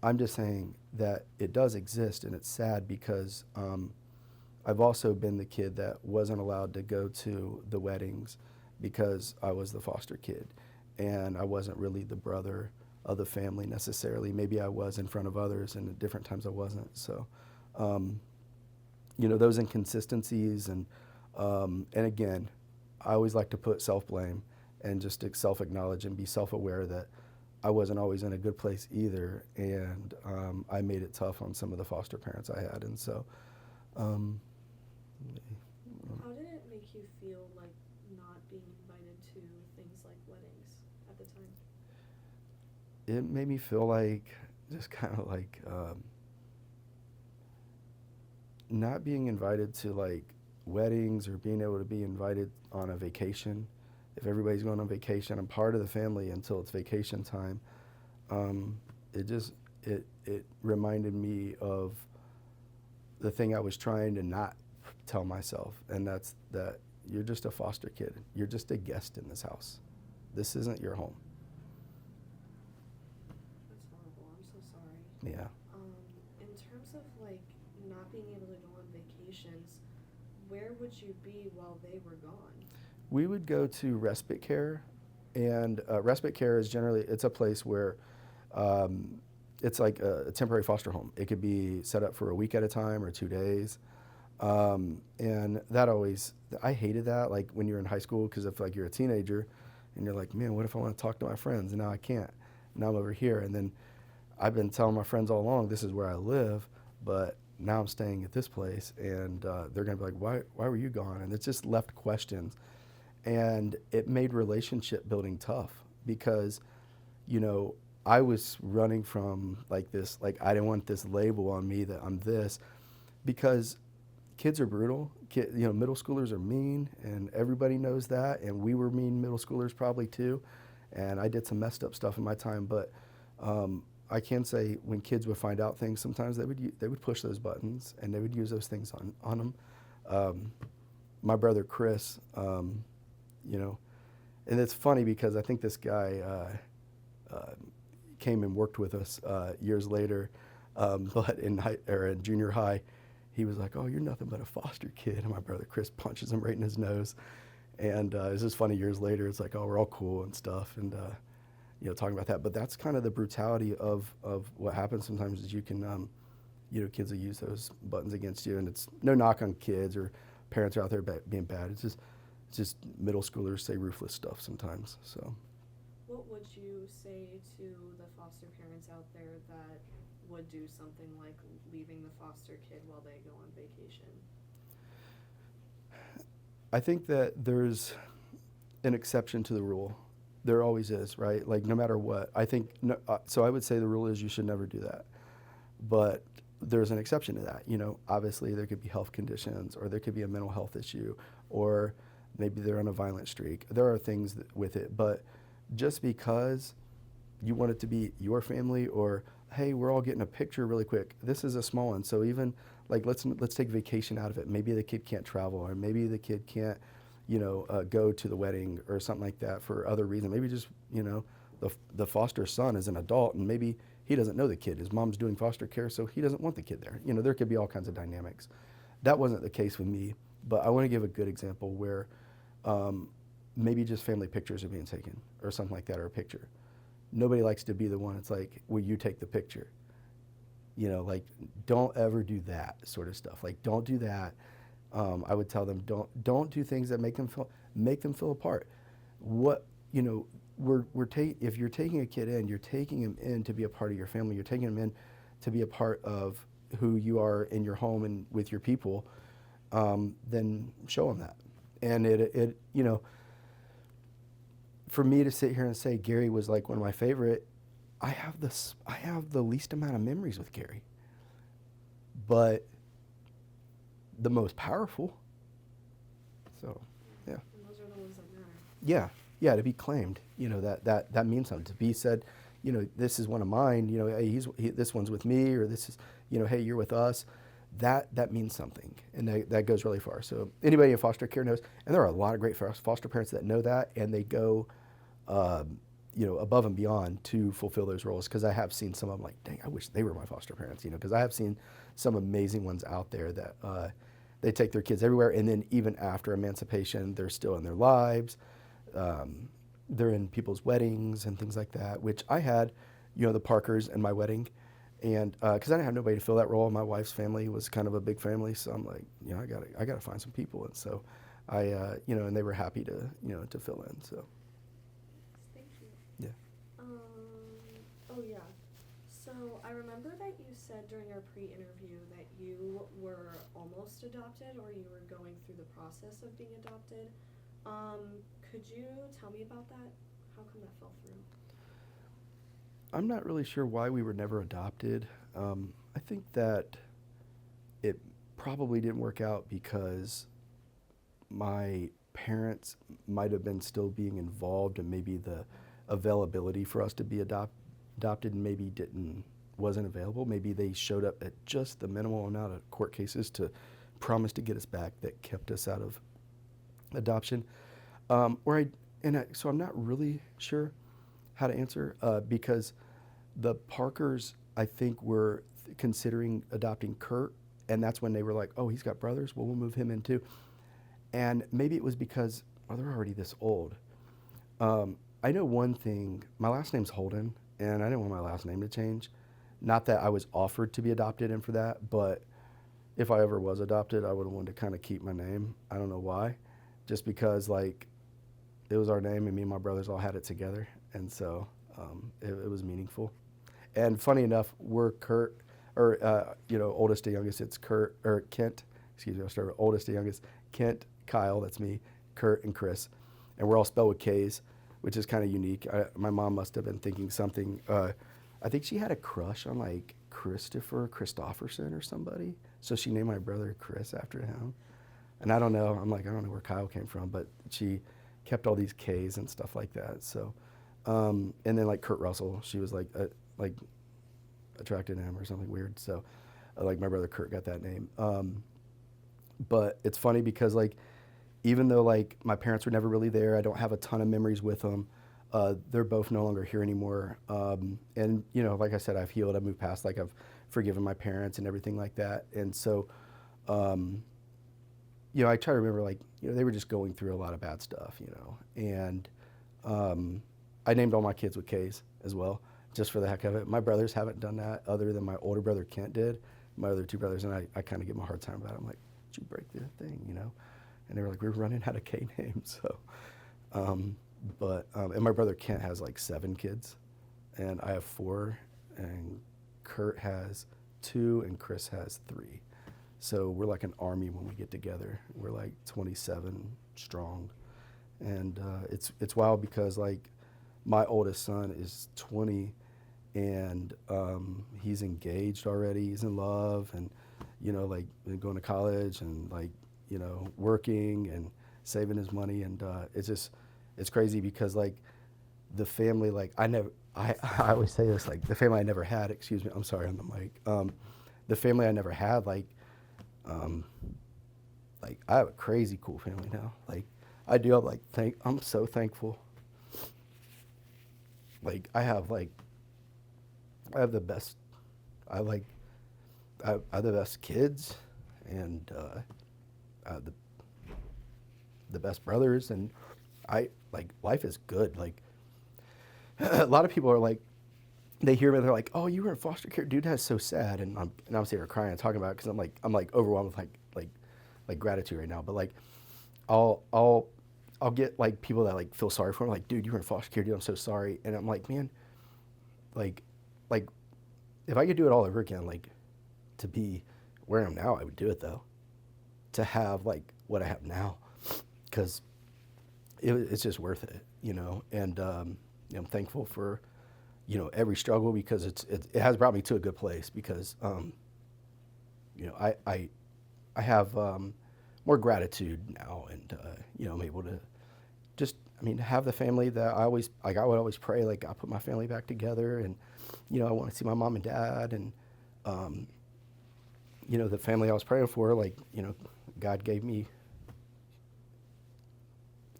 I'm just saying that it does exist, and it's sad because I've also been the kid that wasn't allowed to go to the weddings because I was the foster kid, and I wasn't really the brother of the family necessarily. Maybe I was in front of others, and at different times I wasn't. So, those inconsistencies, and again, I always like to put self-blame and just to self-acknowledge and be self-aware that I wasn't always in a good place either, and I made it tough on some of the foster parents I had, and so. How did it make you feel, like, not being invited to things like weddings at the time? It made me feel like, just kind of like, not being invited to, like, weddings, or being able to be invited on a vacation. If everybody's going on vacation, I'm part of the family until it's vacation time. It reminded me of the thing I was trying to not tell myself, and that's that you're just a foster kid. You're just a guest in this house. This isn't your home. That's horrible. I'm so sorry. Yeah. In terms of, like, not being able to go on vacations, where would you be while they were gone? We would go to respite care, and respite care is generally, it's a place where it's like a temporary foster home. It could be set up for a week at a time or 2 days. And that always, I hated that, like when you're in high school, because if like you're a teenager and you're like, man, what if I want to talk to my friends? And now I can't. Now I'm over here. And then I've been telling my friends all along, this is where I live, but now I'm staying at this place, and they're going to be like, why were you gone? And it's just left questions. And it made relationship building tough because, I was running from like this, like I didn't want this label on me that I'm this, because kids are brutal. Middle schoolers are mean, and everybody knows that. And we were mean middle schoolers probably too. And I did some messed up stuff in my time, but I can say when kids would find out things, sometimes they would push those buttons and they would use those things on them. My brother Chris, and it's funny because I think this guy came and worked with us years later, but in junior high, he was like, "Oh, you're nothing but a foster kid." And my brother Chris punches him right in his nose. And it's just funny, years later, it's like, oh, we're all cool and stuff, and talking about that. But that's kind of the brutality of what happens sometimes, is you can, kids will use those buttons against you, and it's no knock on kids or parents are out there being bad. It's just middle schoolers say ruthless stuff sometimes. So. What would you say to the foster parents out there that would do something like leaving the foster kid while they go on vacation? I think that there's an exception to the rule. There always is, right? Like, no matter what. I think, so I would say the rule is you should never do that. But there's an exception to that. Obviously there could be health conditions, or there could be a mental health issue, or maybe they're on a violent streak. There are things with it, but just because you want it to be your family, or hey, we're all getting a picture really quick. This is a small one. So even like, let's take vacation out of it. Maybe the kid can't travel, or maybe the kid can't, go to the wedding or something like that for other reason. Maybe just, the foster son is an adult, and maybe he doesn't know the kid. His mom's doing foster care, so he doesn't want the kid there. There could be all kinds of dynamics. That wasn't the case with me, but I want to give a good example where maybe just family pictures are being taken or something like that, or a picture. Nobody likes to be the one. It's like, will you take the picture? Like, don't ever do that sort of stuff. Like, don't do that. I would tell them, don't do things that make them feel apart. If you're taking a kid in, you're taking him in to be a part of your family. You're taking him in to be a part of who you are in your home and with your people. then show them that. And it for me to sit here and say Gary was like one of my favorite, I have the least amount of memories with Gary, but the most powerful. So, yeah. And those are the ones that matter. Yeah, yeah, to be claimed, that means something. To be said, this is one of mine. Hey, this one's with me, or this is, hey, you're with us. That means something, and that goes really far. So anybody in foster care knows, and there are a lot of great foster parents that know that, and they go, above and beyond to fulfill those roles. Because I have seen some of them like, dang, I wish they were my foster parents. Because I have seen some amazing ones out there that they take their kids everywhere, and then even after emancipation, they're still in their lives. They're in people's weddings and things like that, which I had, the Parkers in my wedding. And because I didn't have nobody to fill that role, my wife's family was kind of a big family, so I'm like, I gotta find some people, and so I, and they were happy to, to fill in. So Thank you. yeah. Oh yeah. So I remember that you said during our pre-interview that you were almost adopted, or you were going through the process of being adopted. Could you tell me about that? How come that fell through? I'm not really sure why we were never adopted. I think that it probably didn't work out because my parents might have been still being involved, and maybe the availability for us to be adopted maybe wasn't available. Maybe they showed up at just the minimal amount of court cases to promise to get us back that kept us out of adoption. So I'm not really sure how to answer, because the Parkers, I think, were considering adopting Kurt, and that's when they were like, oh, he's got brothers, well, we'll move him in too. And maybe it was because, they're already this old. I know one thing, my last name's Holden, and I didn't want my last name to change. Not that I was offered to be adopted in for that, but if I ever was adopted, I would have wanted to kind of keep my name. I don't know why, just because it was our name, and me and my brothers all had it together, and so it was meaningful. And funny enough, we're Kurt, or oldest to youngest, it's Kent. Excuse me, I'll start with oldest to youngest. Kent, Kyle, that's me, Kurt, and Chris, and we're all spelled with K's, which is kind of unique. My mom must have been thinking something. I think she had a crush on Christopherson or somebody, so she named my brother Chris after him. And I don't know. I don't know where Kyle came from, but she kept all these K's and stuff like that. So, and then Kurt Russell, she was attracted to him or something weird. So, my brother Kurt got that name. But it's funny because even though my parents were never really there, I don't have a ton of memories with them. They're both no longer here anymore. And like I said, I've healed. I've moved past. I've forgiven my parents and everything like that. And so, I try to remember they were just going through a lot of bad stuff, and I named all my kids with K's as well, just for the heck of it. My brothers haven't done that, other than my older brother Kent did. My other two brothers and I kind of give them a hard time about it. I'm like, did you break the thing, And they were like, we're running out of K names. So, and my brother Kent has 7 kids, and I have 4, and Kurt has 2, and Chris has 3. So we're like an army when we get together. We're 27 strong, and it's wild because my oldest son is 20, and he's engaged already. He's in love, and been going to college, and working and saving his money, and it's crazy because the family I always say this, the family I never had. Excuse me, I'm sorry on the mic. The family I never had I have a crazy cool family now. I do have I'm so thankful. I have the best. I have the best kids, and I have the best brothers, and life is good. A lot of people are they hear me, they're like, "Oh, you were in foster care, dude. That's so sad." And I'm sitting here crying and talking about it because I'm overwhelmed with gratitude right now. But I'll get people that feel sorry for me, "Dude, you were in foster care, dude. I'm so sorry." And I'm like, man, if I could do it all over again, to be where I am now, I would do it though. to have like what I have now, because it's just worth it, you know. And I'm thankful for, you know, every struggle, because it has brought me to a good place, because you know, I have more gratitude now, and you know, I'm able to just, I mean, have the family that I always, like, I would always pray, like, I put my family back together, and you know, I want to see my mom and dad, and you know, the family I was praying for, like, you know, God gave me,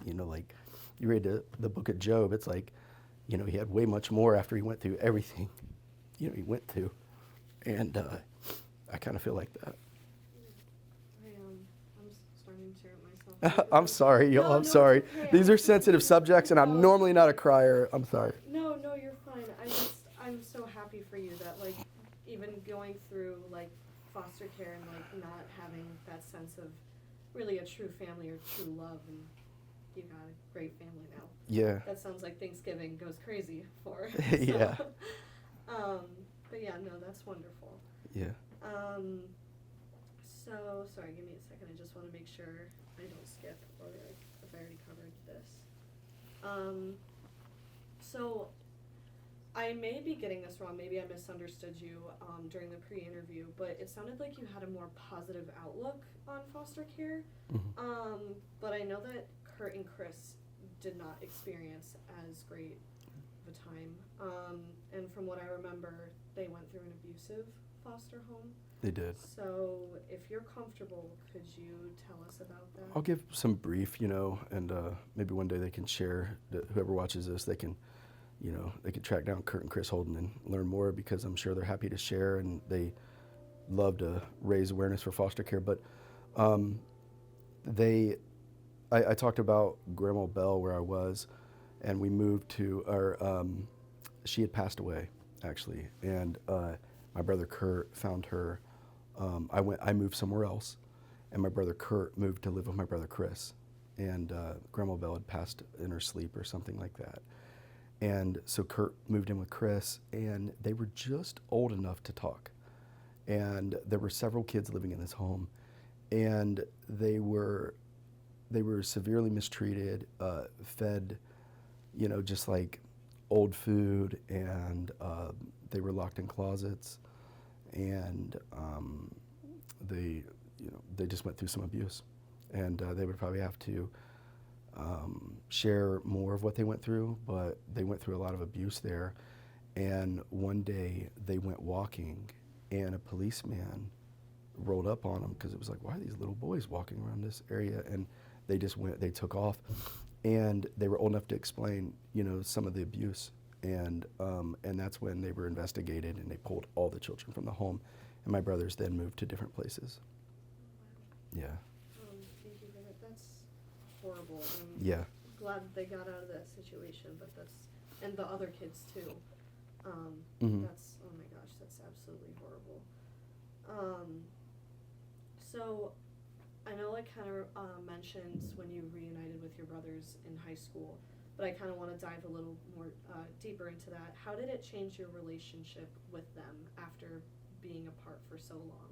you know, like, you read the book of Job, it's like, you know, he had way much more after he went through everything, you know, he went through, and I kind of feel like that. I'm starting to tear up myself. I'm sorry, y'all. No, I'm no, sorry. it's okay. These are sensitive subjects, and I'm normally not a crier. I'm sorry. No, you're fine. I'm so happy for you that, like, even going through, like, foster care and, like, not having that sense of really a true family or true love, and you got a great family now. Yeah. That sounds like Thanksgiving goes crazy for. Yeah. But yeah, no, that's wonderful. Yeah. So, sorry, give me a second. I just want to make sure I don't skip, or if I already covered this. So I may be getting this wrong. Maybe I misunderstood you during the pre-interview, but it sounded like you had a more positive outlook on foster care. Mm-hmm. But I know that Kurt and Chris did not experience as great of a time. And from what I remember, they went through an abusive foster home. They did. So if you're comfortable, could you tell us about that? I'll give some brief, you know, and maybe one day they can share, whoever watches this, they can, you know, they can track down Kurt and Chris Holden and learn more, because I'm sure they're happy to share, and they love to raise awareness for foster care. But I talked about Grandma Belle, where I was, and we moved to she had passed away, actually, and my brother Kurt found her. I moved somewhere else, and my brother Kurt moved to live with my brother Chris, and Grandma Belle had passed in her sleep or something like that. And so Kurt moved in with Chris, and they were just old enough to talk. And there were several kids living in this home, and they were severely mistreated, fed, you know, just like old food, and they were locked in closets, and they just went through some abuse, and they would probably have to share more of what they went through, but they went through a lot of abuse there. And one day they went walking, and a policeman rolled up on them, because it was like, why are these little boys walking around this area? And they took off, and they were old enough to explain, you know, some of the abuse. And that's when they were investigated, and they pulled all the children from the home, and my brothers then moved to different places. Yeah. Thank you for that. That's horrible. Yeah. Glad that they got out of that situation, but and the other kids too. Mm-hmm. That's, oh my gosh, that's absolutely horrible. So I know I kind of mentioned when you reunited with your brothers in high school, but I kind of want to dive a little more deeper into that. How did it change your relationship with them after being apart for so long?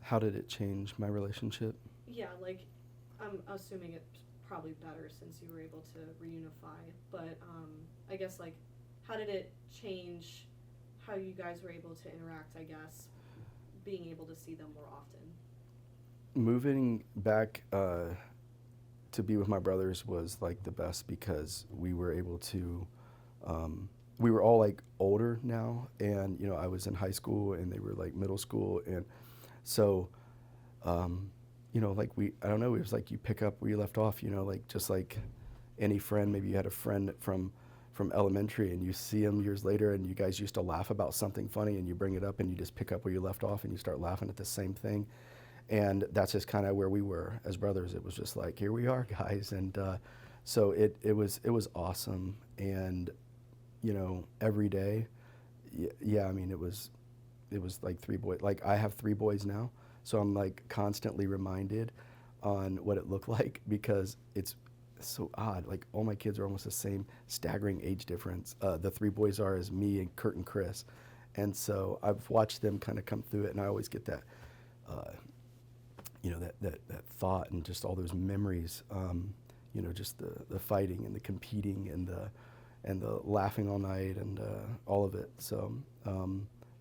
How did it change my relationship? Yeah, like, I'm assuming it's probably better since you were able to reunify, but I guess, like, how did it change how you guys were able to interact, I guess, being able to see them more often? Moving back to be with my brothers was like the best, because we were able to, we were all like older now, and you know, I was in high school and they were like middle school, and so you know, like I don't know, it was like you pick up where you left off, you know, like just like any friend. Maybe you had a friend from elementary, and you see them years later, and you guys used to laugh about something funny, and you bring it up, and you just pick up where you left off, and you start laughing at the same thing. And that's just kind of where we were as brothers. It was just like, here we are, guys. And so it was awesome. And you know, every day, yeah, I mean, it was like 3 boys. Like, I have 3 boys now, so I'm like constantly reminded on what it looked like, because it's so odd. Like, all my kids are almost the same, staggering age difference. The 3 boys are as me and Kurt and Chris, and so I've watched them kind of come through it, and I always get that that thought and just all those memories, just the fighting and the competing and the laughing all night and all of it. So,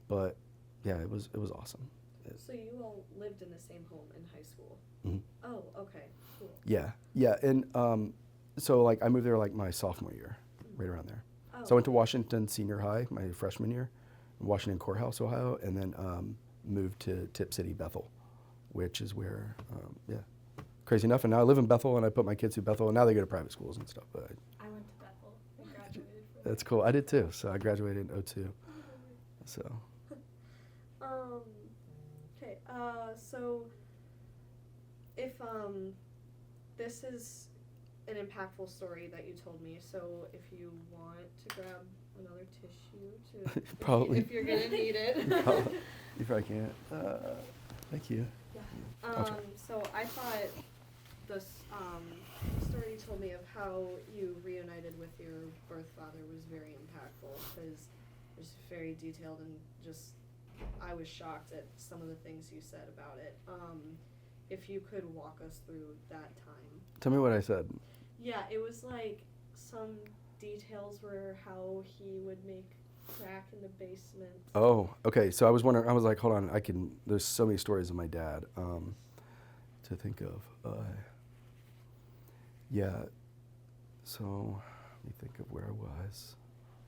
but yeah, it was awesome. So you all lived in the same home in high school? Mhm. Oh, okay, cool. Yeah, and so like I moved there like my sophomore year, right around there. Oh, So I went to Washington Senior High my freshman year, in Washington Courthouse, Ohio, and then moved to Tip City, Bethel, which is where, crazy enough. And now I live in Bethel, and I put my kids through Bethel, and now they go to private schools and stuff. But I went to Bethel and graduated from that's cool. I did too. So I graduated in '02. So. Okay, so if this is an impactful story that you told me, so if you want to grab another tissue to Probably. if you're gonna need it. You probably can't. Thank you. Yeah. So I thought this story you told me of how you reunited with your birth father was very impactful because it was very detailed and just I was shocked at some of the things you said about it. If you could walk us through that time. Tell me what I said. Yeah, it was like some details were how he would make crack in the basement. Oh, okay. So I was wondering. I was like, hold on. There's so many stories of my dad to think of. Yeah. So let me think of where I was.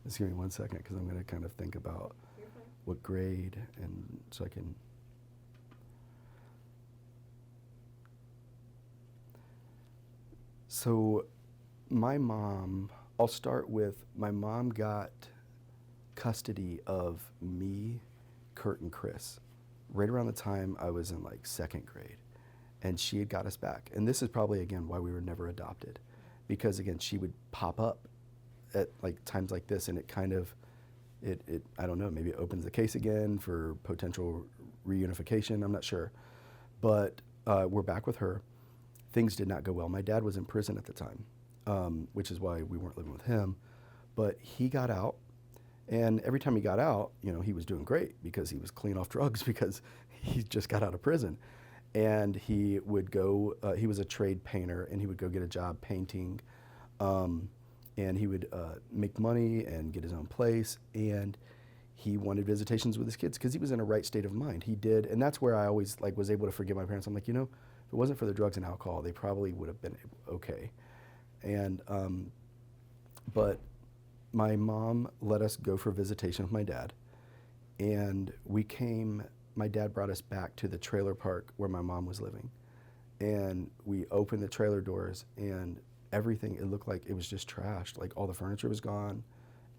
Just give me 1 second because I'm going to kind of think about You're fine. what grade and so I can. So I'll start with my mom got custody of me, Kurt, and Chris right around the time I was in like second grade. And she had got us back. And this is probably, again, why we were never adopted. Because, again, she would pop up at like times like this and it kind of, I don't know, maybe it opens the case again for potential reunification. I'm not sure. But we're back with her. Things did not go well. My dad was in prison at the time, which is why we weren't living with him. But he got out, and every time he got out, he was doing great because he was clean off drugs because he just got out of prison. And he would go, he was a trade painter, and he would go get a job painting, and he would make money and get his own place, and he wanted visitations with his kids because he was in a right state of mind. He did, and that's where I always was able to forgive my parents. I'm like, if it wasn't for the drugs and alcohol, they probably would have been okay. And, but my mom let us go for visitation with my dad. And my dad brought us back to the trailer park where my mom was living. And we opened the trailer doors and everything, it looked like it was just trashed. Like all the furniture was gone.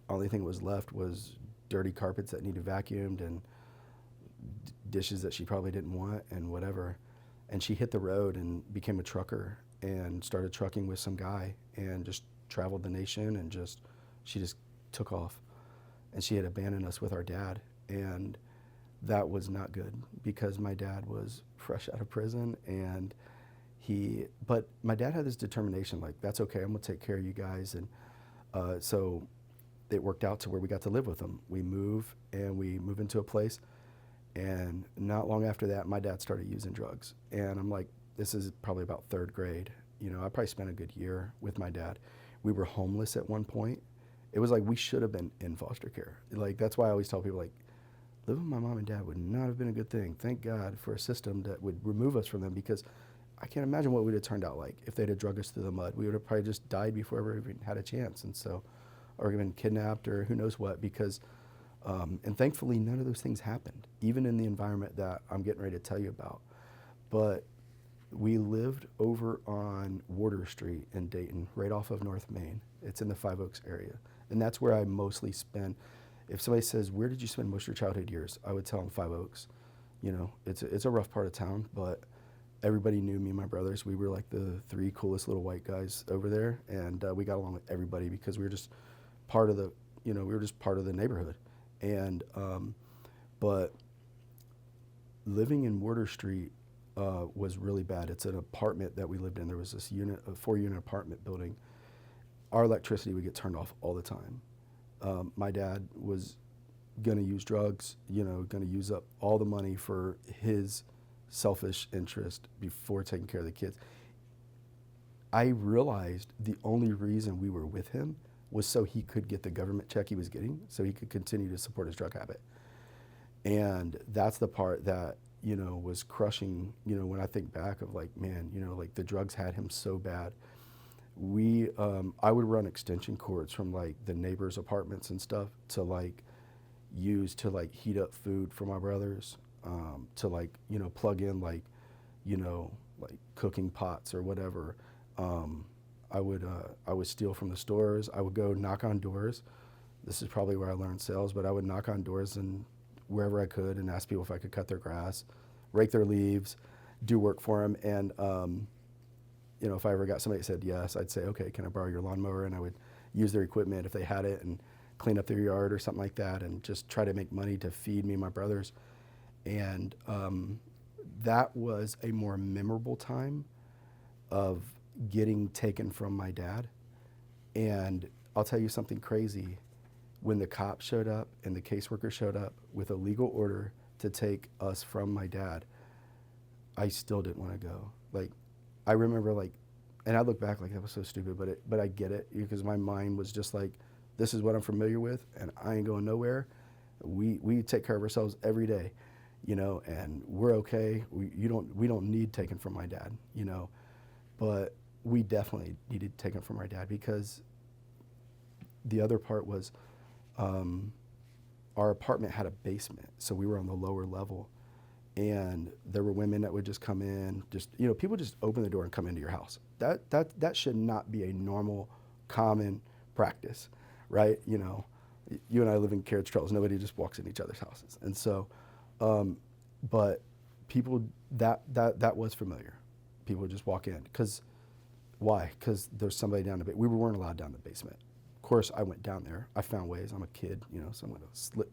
Only thing that was left was dirty carpets that needed vacuumed and dishes that she probably didn't want and whatever. And she hit the road and became a trucker and started trucking with some guy and just traveled the nation and she just took off. And she had abandoned us with our dad. And that was not good because my dad was fresh out of prison but my dad had this determination, like, that's okay, I'm gonna take care of you guys. And so it worked out to where we got to live with him. We move into a place. And not long after that, my dad started using drugs. And I'm like, this is probably about third grade. I probably spent a good year with my dad. We were homeless at one point. It was like we should have been in foster care. Like, that's why I always tell people, like, living with my mom and dad would not have been a good thing. Thank God for a system that would remove us from them because I can't imagine what we would have turned out like if they'd have drug us through the mud. We would have probably just died before we even had a chance. And so, or been kidnapped or who knows what because and thankfully, none of those things happened, even in the environment that I'm getting ready to tell you about. But we lived over on Warder Street in Dayton, right off of North Main. It's in the Five Oaks area. And that's where I mostly spend. If somebody says, where did you spend most of your childhood years? I would tell them Five Oaks. It's a rough part of town, but everybody knew me and my brothers. We were like the three coolest little white guys over there. And we got along with everybody because we were just part of the neighborhood. And but living in Warder Street was really bad. It's an apartment that we lived in. There was this a 4-unit apartment building. Our electricity would get turned off all the time. My dad was gonna use drugs, gonna use up all the money for his selfish interest before taking care of the kids. I realized the only reason we were with him was so he could get the government check he was getting, so he could continue to support his drug habit. And that's the part that, was crushing, when I think back of like, man, like the drugs had him so bad. I would run extension cords from like the neighbors' apartments and stuff to like use to like heat up food for my brothers, to like, plug in like, like cooking pots or whatever. I would steal from the stores. I would go knock on doors. This is probably where I learned sales, but I would knock on doors and wherever I could and ask people if I could cut their grass, rake their leaves, do work for them. And, if I ever got somebody that said yes, I'd say, okay, can I borrow your lawnmower? And I would use their equipment if they had it and clean up their yard or something like that and just try to make money to feed me and my brothers. And that was a more memorable time of getting taken from my dad. And I'll tell you something crazy. When the cops showed up and the caseworker showed up with a legal order to take us from my dad, I still didn't want to go. Like, I remember like, and I look back like that was so stupid, but I get it because my mind was just like, this is what I'm familiar with and I ain't going nowhere. We take care of ourselves every day, and we're okay. We don't need taken from my dad, but we definitely needed taken from our dad because the other part was, our apartment had a basement, so we were on the lower level, and there were women that would just come in, people just open the door and come into your house. That should not be a normal, common practice, right? You and I live in Carrots Trails. Nobody just walks in each other's houses, and so, but people that was familiar. People would just walk in because why? Because there's somebody down the basement. We weren't allowed down the basement. Of course, I went down there. I found ways. I'm a kid, so I'm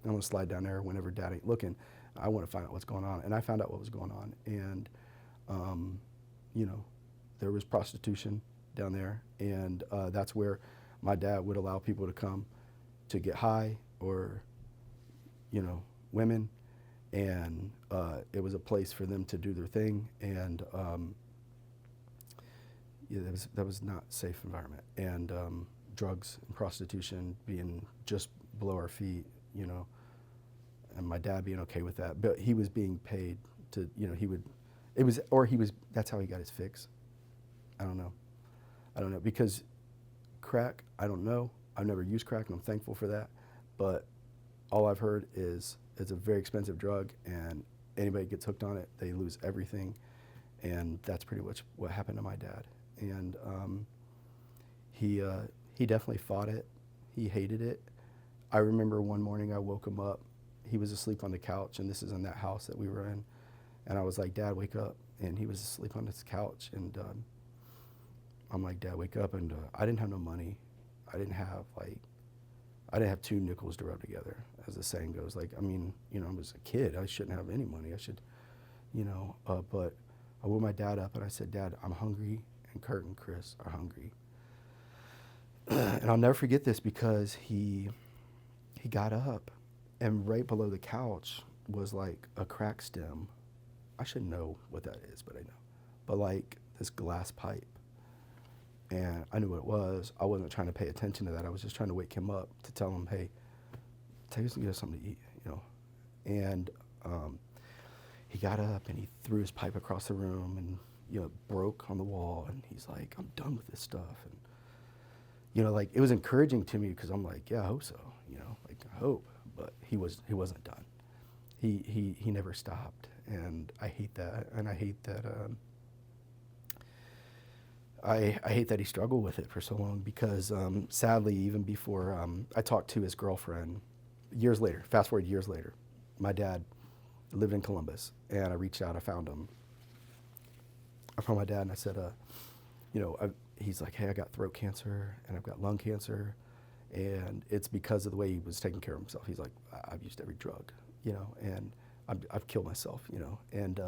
gonna slide down there whenever Dad ain't looking. I want to find out what's going on, and I found out what was going on. And there was prostitution down there, and that's where my dad would allow people to come to get high or, women, and it was a place for them to do their thing, and that was not a safe environment, and drugs and prostitution being just below our feet, and my dad being okay with that, but he was being paid to, that's how he got his fix. I don't know, because crack, I don't know. I've never used crack, and I'm thankful for that, but all I've heard is it's a very expensive drug, and anybody gets hooked on it, they lose everything, and that's pretty much what happened to my dad. And he definitely fought it. He hated it. I remember one morning I woke him up. He was asleep on the couch, and this is in that house that we were in. And I was like, Dad, wake up. And he was asleep on his couch. And I'm like, Dad, wake up. And I didn't have no money. I didn't have 2 nickels to rub together, as the saying goes. Like, I was a kid. I shouldn't have any money. I should, but I woke my dad up and I said, Dad, I'm hungry, and Kurt and Chris are hungry. And I'll never forget this because he got up, and right below the couch was like a crack stem. I should know what that is, but I know. But like this glass pipe. And I knew what it was. I wasn't trying to pay attention to that. I was just trying to wake him up to tell him, hey, take us and get us something to eat, And he got up and he threw his pipe across the room and, it broke on the wall. And he's like, I'm done with this stuff. And, like it was encouraging to me because I'm like, yeah, I hope so, like I hope. But he wasn't done. He never stopped. And I hate that. And I hate that, I hate that he struggled with it for so long because sadly, even before I talked to his girlfriend years later, fast forward years later, my dad lived in Columbus, and I reached out, I found him. I found my dad and I said, he's like, hey, I got throat cancer and I've got lung cancer, and it's because of the way he was taking care of himself. He's like, I've used every drug, and I've killed myself, and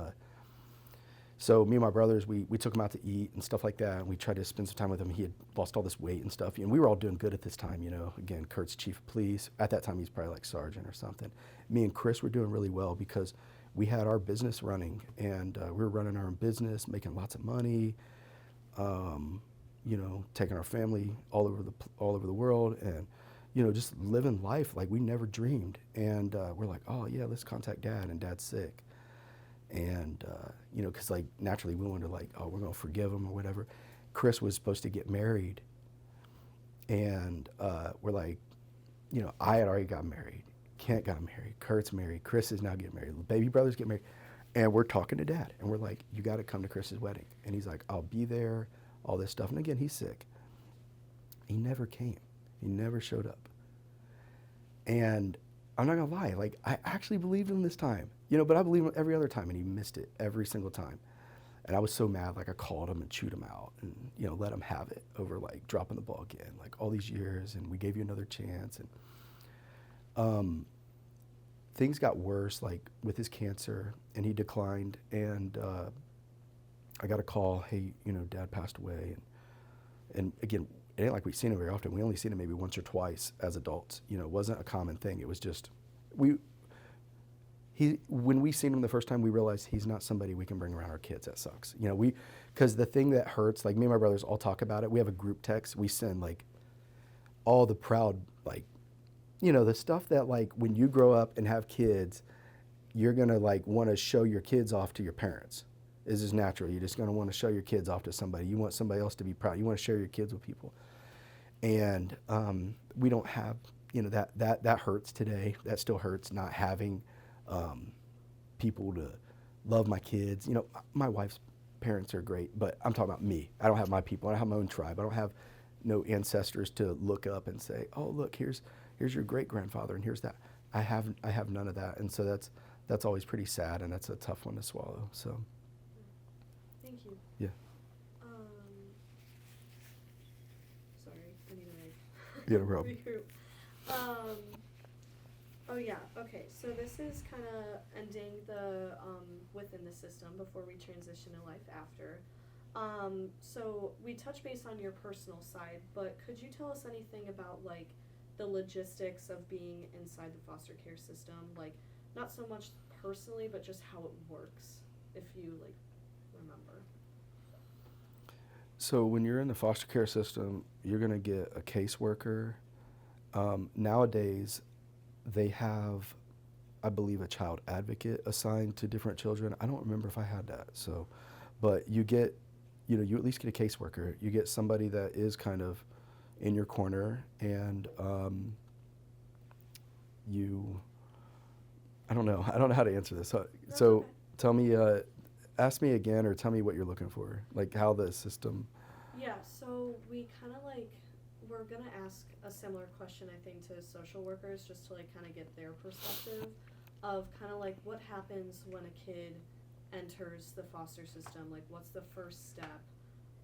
so me and my brothers, we took him out to eat and stuff like that, and we tried to spend some time with him. He had lost all this weight and stuff, and we were all doing good at this time, Again, Kurt's chief of police. At that time, he's probably like sergeant or something. Me and Chris were doing really well because we had our business running, and we were running our own business, making lots of money, taking our family all over the world, and just living life like we never dreamed. And we're like, oh yeah, let's contact Dad, and Dad's sick. And because like naturally we wanted to like, oh, we're gonna forgive him or whatever. Chris was supposed to get married, and we're like, I had already got married. Kent got married. Kurt's married. Chris is now getting married. The baby brothers get married. And we're talking to Dad, and we're like, you got to come to Chris's wedding. And he's like, I'll be there, all this stuff. And again, he's sick. He never came. He never showed up. And I'm not going to lie, like, I actually believed him this time, but I believed him every other time, and he missed it every single time. And I was so mad, like, I called him and chewed him out and, let him have it over, like, dropping the ball again, like, all these years, and we gave you another chance. And things got worse, like, with his cancer, and he declined, and I got a call, hey, Dad passed away. And again, it ain't like we've seen him very often. We only seen him maybe once or twice as adults. It wasn't a common thing. It was just, when we seen him the first time, we realized he's not somebody we can bring around our kids. That sucks. Because the thing that hurts, like me and my brothers all talk about it. We have a group text. We send like all the proud, like, the stuff that like when you grow up and have kids, you're going to like want to show your kids off to your parents. It's just natural. You're just going to want to show your kids off to somebody. You want somebody else to be proud. You want to share your kids with people. And we don't have, that hurts today. That still hurts, not having people to love my kids. My wife's parents are great, but I'm talking about me. I don't have my people. I don't have my own tribe. I don't have no ancestors to look up and say, oh, look, here's your great-grandfather, and here's that. I have none of that. And so that's always pretty sad, and that's a tough one to swallow. So. Thank you. Yeah. Sorry, I need to Yeah, no problem. regroup. Oh yeah, okay, so this is kind of ending the within the system before we transition to life after. So we touched base on your personal side, but could you tell us anything about like the logistics of being inside the foster care system? Like, not so much personally, but just how it works, if you like remember. So when you're in the foster care system, you're going to get a caseworker. Nowadays, they have, I believe, a child advocate assigned to different children. I don't remember if I had that. So, but you get, you at least get a caseworker. You get somebody that is kind of in your corner, and I don't know how to answer this. So okay. Tell me, ask me again, or tell me what you're looking for, like how the system. Yeah, so we kind of like, we're going to ask a similar question, I think, to social workers, just to like kind of get their perspective of kind of like what happens when a kid enters the foster system, like what's the first step,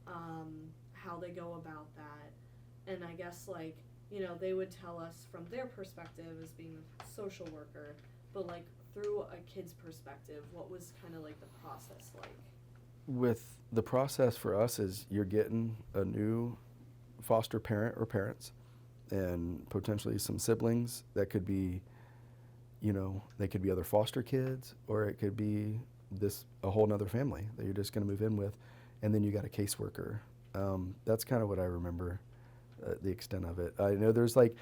how they go about that. And I guess like, they would tell us from their perspective as being a social worker, but like through a kid's perspective, what was kind of like the process like? With the process for us is you're getting a new foster parent or parents, and potentially some siblings that could be, they could be other foster kids, or it could be a whole nother family that you're just going to move in with, and then you got a caseworker. That's kind of what I remember, the extent of it. I know there's like,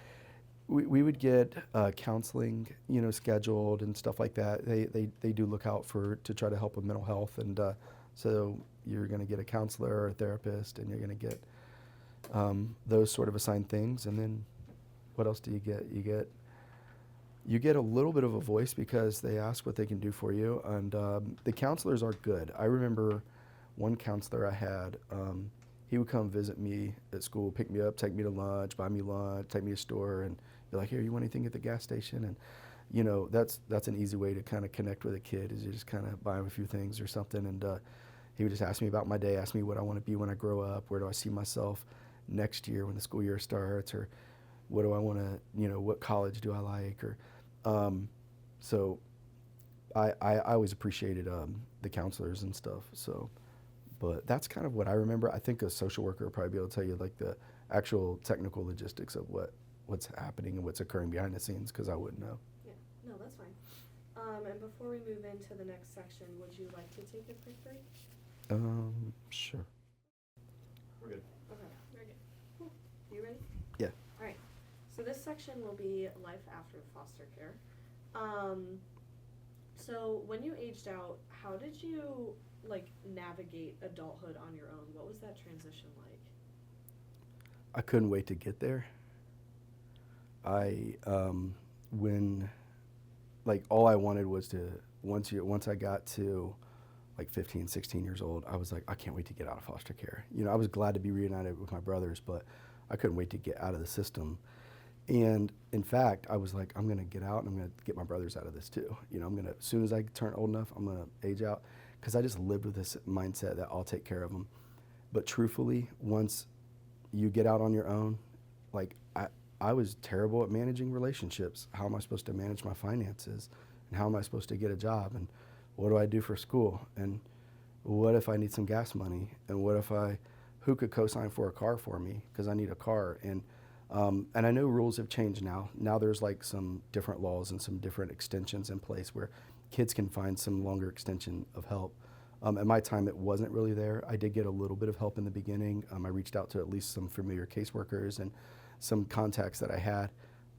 we would get counseling, scheduled and stuff like that. They do look out to try to help with mental health, and so you're going to get a counselor or a therapist, and you're going to get those sort of assigned things. And then what else do you get? You get a little bit of a voice because they ask what they can do for you, and the counselors are good. I remember one counselor I had, he would come visit me at school, pick me up, take me to lunch, buy me lunch, take me to the store, and be like, here, you want anything at the gas station? And that's an easy way to kind of connect with a kid, is you just kind of buy him a few things or something. And he would just ask me about my day, ask me what I want to be when I grow up, where do I see myself next year when the school year starts, or what do I want to, what college do I like, or so I always appreciated the counselors and stuff. So, but that's kind of what I remember. I think a social worker will probably be able to tell you like the actual technical logistics of what's happening and what's occurring behind the scenes, because I wouldn't know. Yeah, no, that's fine. And and before we move into the next section, would you like to take a quick break? Sure. We're good. Okay, very good. Cool. You ready? Yeah. All right. So this section will be life after foster care. So when you aged out, how did you navigate adulthood on your own? What was that transition like? I couldn't wait to get there. When all I wanted was to, once I got to 15, 16 years old, I was like, I can't wait to get out of foster care. I was glad to be reunited with my brothers, but I couldn't wait to get out of the system. And in fact, I was like, I'm gonna get out and I'm gonna get my brothers out of this too. As soon as I turn old enough, I'm gonna age out, because I just lived with this mindset that I'll take care of them. But truthfully, once you get out on your own, I was terrible at managing relationships. How am I supposed to manage my finances? And how am I supposed to get a job? And what do I do for school? And what if I need some gas money? And who could co-sign for a car for me? Because I need a car. And I know rules have changed now. Now there's some different laws and some different extensions in place where kids can find some longer extension of help. At my time, it wasn't really there. I did get a little bit of help in the beginning. I reached out to at least some familiar caseworkers and some contacts that I had.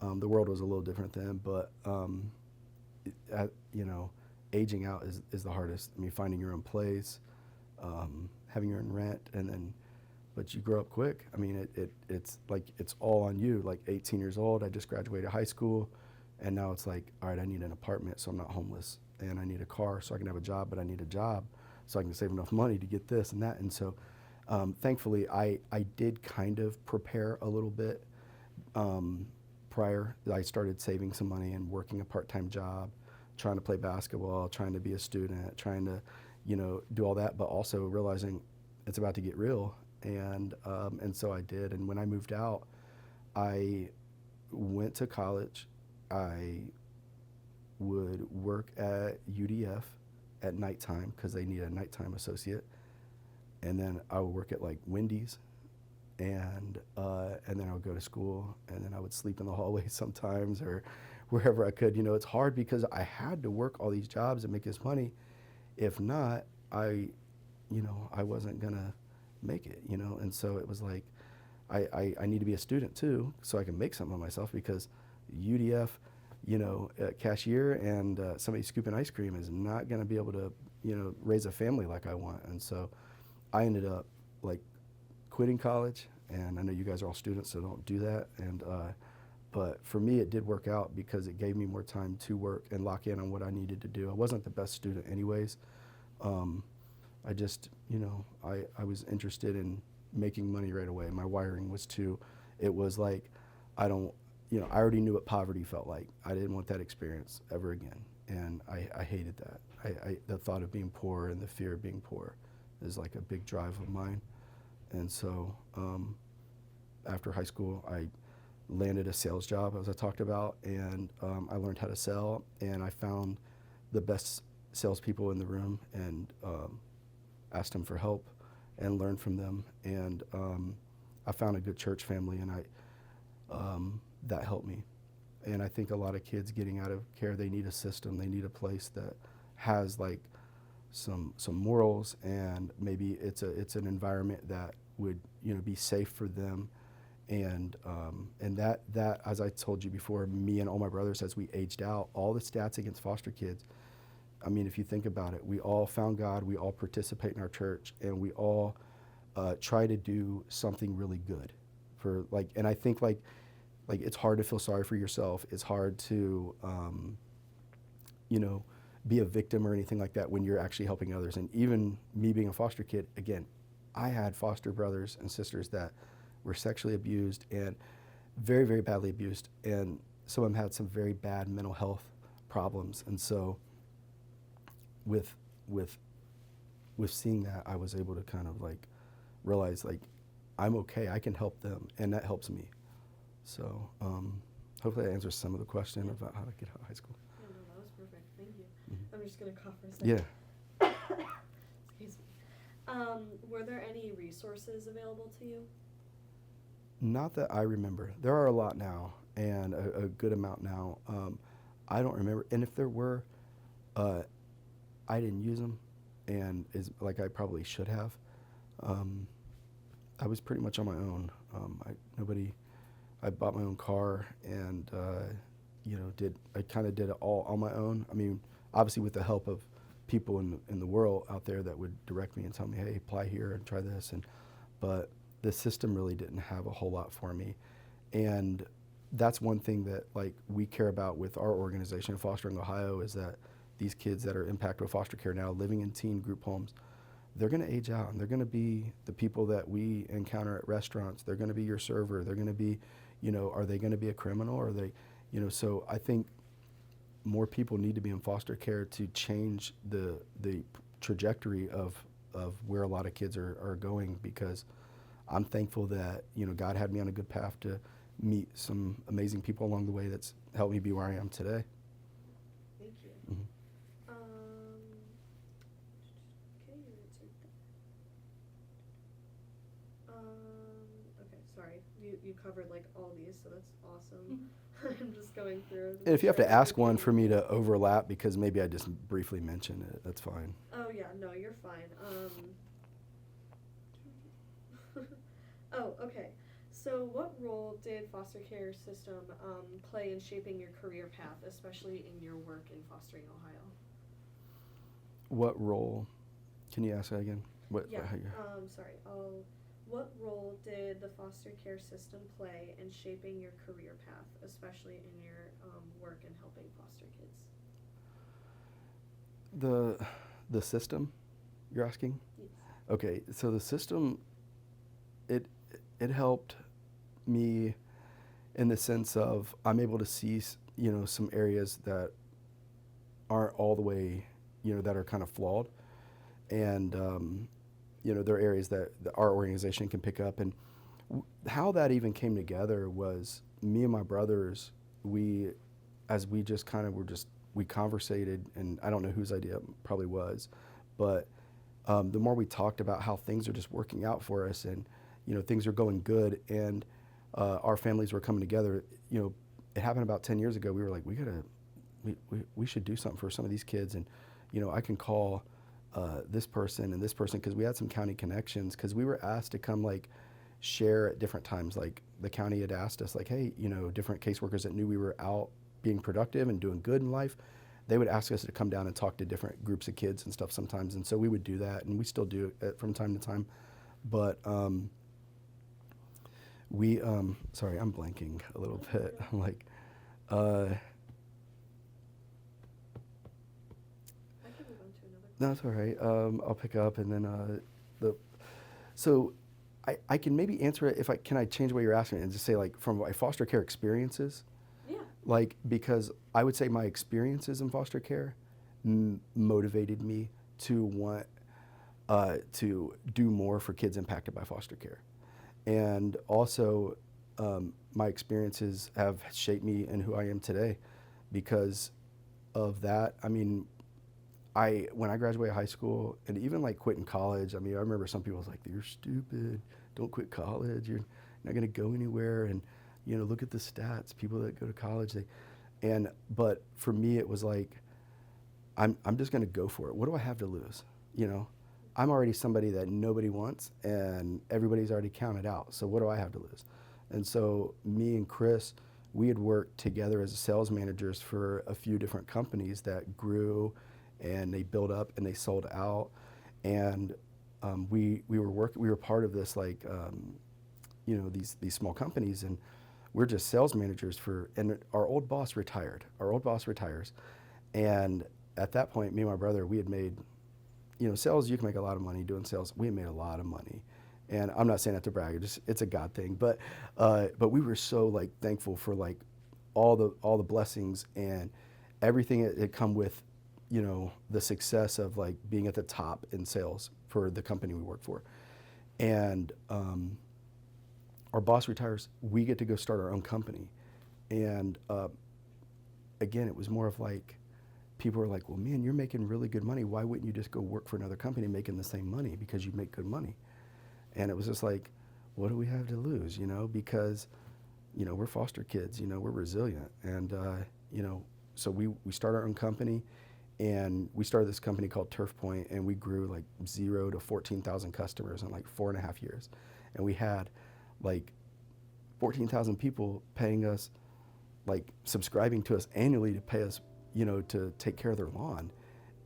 The world was a little different then, but aging out is the hardest. Finding your own place, having your own rent, but you grow up quick. It's all on you. 18 years old, I just graduated high school, and now it's all right, I need an apartment so I'm not homeless, and I need a car so I can have a job, but I need a job so I can save enough money to get this and that. And so thankfully, I did kind of prepare a little bit prior. I started saving some money and working a part-time job, trying to play basketball, trying to be a student, trying to, do all that, but also realizing it's about to get real. And so I did. And when I moved out, I went to college. I would work at UDF at nighttime because they need a nighttime associate. And then I would work at Wendy's, and then I would go to school, and then I would sleep in the hallway sometimes or wherever I could. It's hard because I had to work all these jobs and make this money. If not, I wasn't gonna make it, And so it was I need to be a student too, so I can make something of myself, because UDF, cashier and somebody scooping ice cream is not gonna be able to, raise a family like I want. And so I ended up quitting college, and I know you guys are all students, so don't do that. And but for me, it did work out because it gave me more time to work and lock in on what I needed to do. I wasn't the best student anyways. I just, I was interested in making money right away. My wiring was it was I already knew what poverty felt like. I didn't want that experience ever again. And I hated that. The thought of being poor and the fear of being poor is a big drive of mine. And so after high school, I landed a sales job, as I talked about, and I learned how to sell, and I found the best salespeople in the room and asked them for help and learned from them. And I found a good church family, and that helped me. And I think a lot of kids getting out of care, they need a system, they need a place that has some morals, and maybe it's an environment that would be safe for them. And that as I told you before, me and all my brothers, as we aged out, all the stats against foster kids, if you think about it, we all found God, we all participate in our church, and we all try to do something really good for and I think it's hard to feel sorry for yourself. It's hard to be a victim or anything like that when you're actually helping others. And even me being a foster kid, again, I had foster brothers and sisters that were sexually abused and very, very badly abused, and some of them had some very bad mental health problems. And so with seeing that, I was able to kind of realize I'm okay, I can help them, and that helps me. So hopefully that answers some of the question about how to get out of high school. Yeah, no, that was perfect. Thank you. Mm-hmm. I'm just gonna cough for a second. Yeah. Excuse me. Were there any resources available to you? Not that I remember. There are a lot now, and a good amount now. I don't remember. And if there were, I didn't use them, and is like I probably should have. I was pretty much on my own. I bought my own car, and I kind of did it all on my own. I mean, obviously with the help of people in the world out there that would direct me and tell me, hey, apply here and try this, but the system really didn't have a whole lot for me, and that's one thing that like we care about with our organization, Fostering Ohio, is that these kids that are impacted with foster care now, living in teen group homes, they're going to age out, and they're going to be the people that we encounter at restaurants. They're going to be your server. They're going to be, are they going to be a criminal? Or are they, so I think more people need to be in foster care to change the trajectory of where a lot of kids are going, because I'm thankful that, God had me on a good path to meet some amazing people along the way that's helped me be where I am today. Thank you. Mhm. Okay, you answered that. Okay, sorry. You covered like all these, so that's awesome. I'm just going through. And if you have to Sure, ask one okay. for me to overlap, because maybe I just briefly mentioned it, that's fine. Oh yeah, no, you're fine. Oh, okay. So what role did foster care system play in shaping your career path, especially in your work in Fostering Ohio? What role? Can you ask that again? Yeah, how you- sorry. What role did the foster care system play in shaping your career path, especially in your work in helping foster kids? The system, you're asking? Yes. Okay, so the system, it helped me in the sense of I'm able to see some areas that aren't all the way that are kind of flawed, and there are areas that our organization can pick up. And how that even came together was me and my brothers, we conversated, and I don't know whose idea it probably was, but the more we talked about how things are just working out for us, and things are going good, and our families were coming together. It happened about 10 years ago. We were like, we should do something for some of these kids, and I can call this person and this person, because we had some county connections, because we were asked to come like share at different times. Like the county had asked us, like, hey, different caseworkers that knew we were out being productive and doing good in life, they would ask us to come down and talk to different groups of kids and stuff sometimes. And so we would do that, and we still do it from time to time. But sorry, I'm blanking a little bit. I'm like, I can move on to another. no, it's all right. I'll pick up, and then so I can maybe answer it if can I change what you're asking and just say, like, from my foster care experiences? Yeah. Like, because I would say my experiences in foster care motivated me to want to do more for kids impacted by foster care. And also, my experiences have shaped me in who I am today because of that. I mean, when I graduated high school and even like quitting college, I mean, I remember some people was like, you're stupid, don't quit college, you're not gonna go anywhere, and look at the stats, people that go to college, but for me it was like, I'm just gonna go for it. What do I have to lose? I'm already somebody that nobody wants, and everybody's already counted out, so what do I have to lose? And so me and Chris, we had worked together as sales managers for a few different companies that grew, and they built up and they sold out, and we were part of this, like, these small companies, and we're just sales managers and our old boss retired. Our old boss retires, and at that point, me and my brother, we had made, sales, you can make a lot of money doing sales. We had made a lot of money, and I'm not saying that to brag. It's a God thing, but we were so like thankful for like all the blessings and everything that had come with, the success of like being at the top in sales for the company we work for. And our boss retires, we get to go start our own company. And again, it was more of like, people were like, well, man, you're making really good money. Why wouldn't you just go work for another company making the same money, because you make good money? And it was just like, what do we have to lose? Because, we're foster kids, we're resilient. And, so we start our own company, And we started this company called Turf Point, and we grew like 0 to 14,000 customers in like 4.5 years. And we had like 14,000 people paying us, like subscribing to us annually to pay us, to take care of their lawn.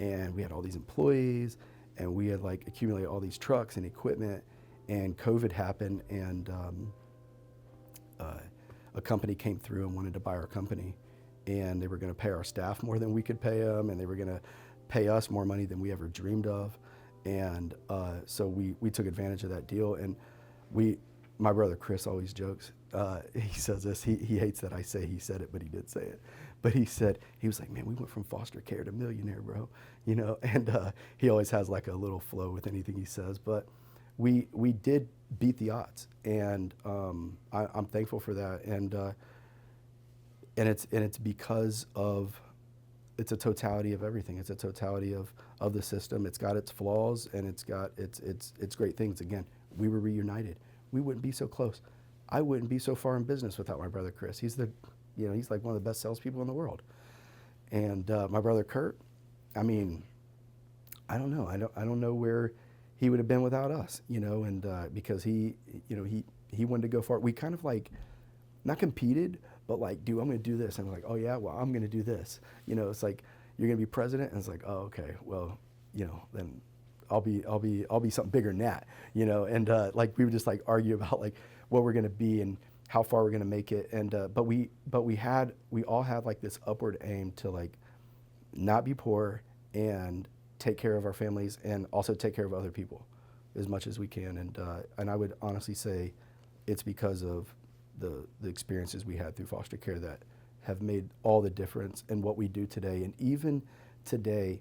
And we had all these employees, and we had like accumulated all these trucks and equipment. And COVID happened, and a company came through and wanted to buy our company. And they were going to pay our staff more than we could pay them, and they were going to pay us more money than we ever dreamed of. And so we took advantage of that deal. And my brother Chris always jokes. He says this. He hates that I say he said it, but he did say it. But he was like, man, we went from foster care to millionaire, bro. And he always has like a little flow with anything he says. But we did beat the odds, and I'm thankful for that. And it's because of, it's a totality of everything. It's a totality of the system. It's got its flaws, and it's got its great things. Again, we were reunited. We wouldn't be so close. I wouldn't be so far in business without my brother Chris. He's he's like one of the best salespeople in the world. And my brother Kurt, I mean, I don't know. I don't know where he would have been without us, and because he wanted to go far. We kind of like, not competed, but like, dude, I'm going to do this. And I'm like, oh yeah, well, I'm going to do this. It's like, you're going to be president. And it's like, oh, okay, well, then I'll be something bigger than that, and like, we would just like argue about like what we're going to be and how far we're going to make it. And, but we all had like this upward aim to like not be poor and take care of our families, and also take care of other people as much as we can. And I would honestly say it's because of the experiences we had through foster care that have made all the difference in what we do today. And even today,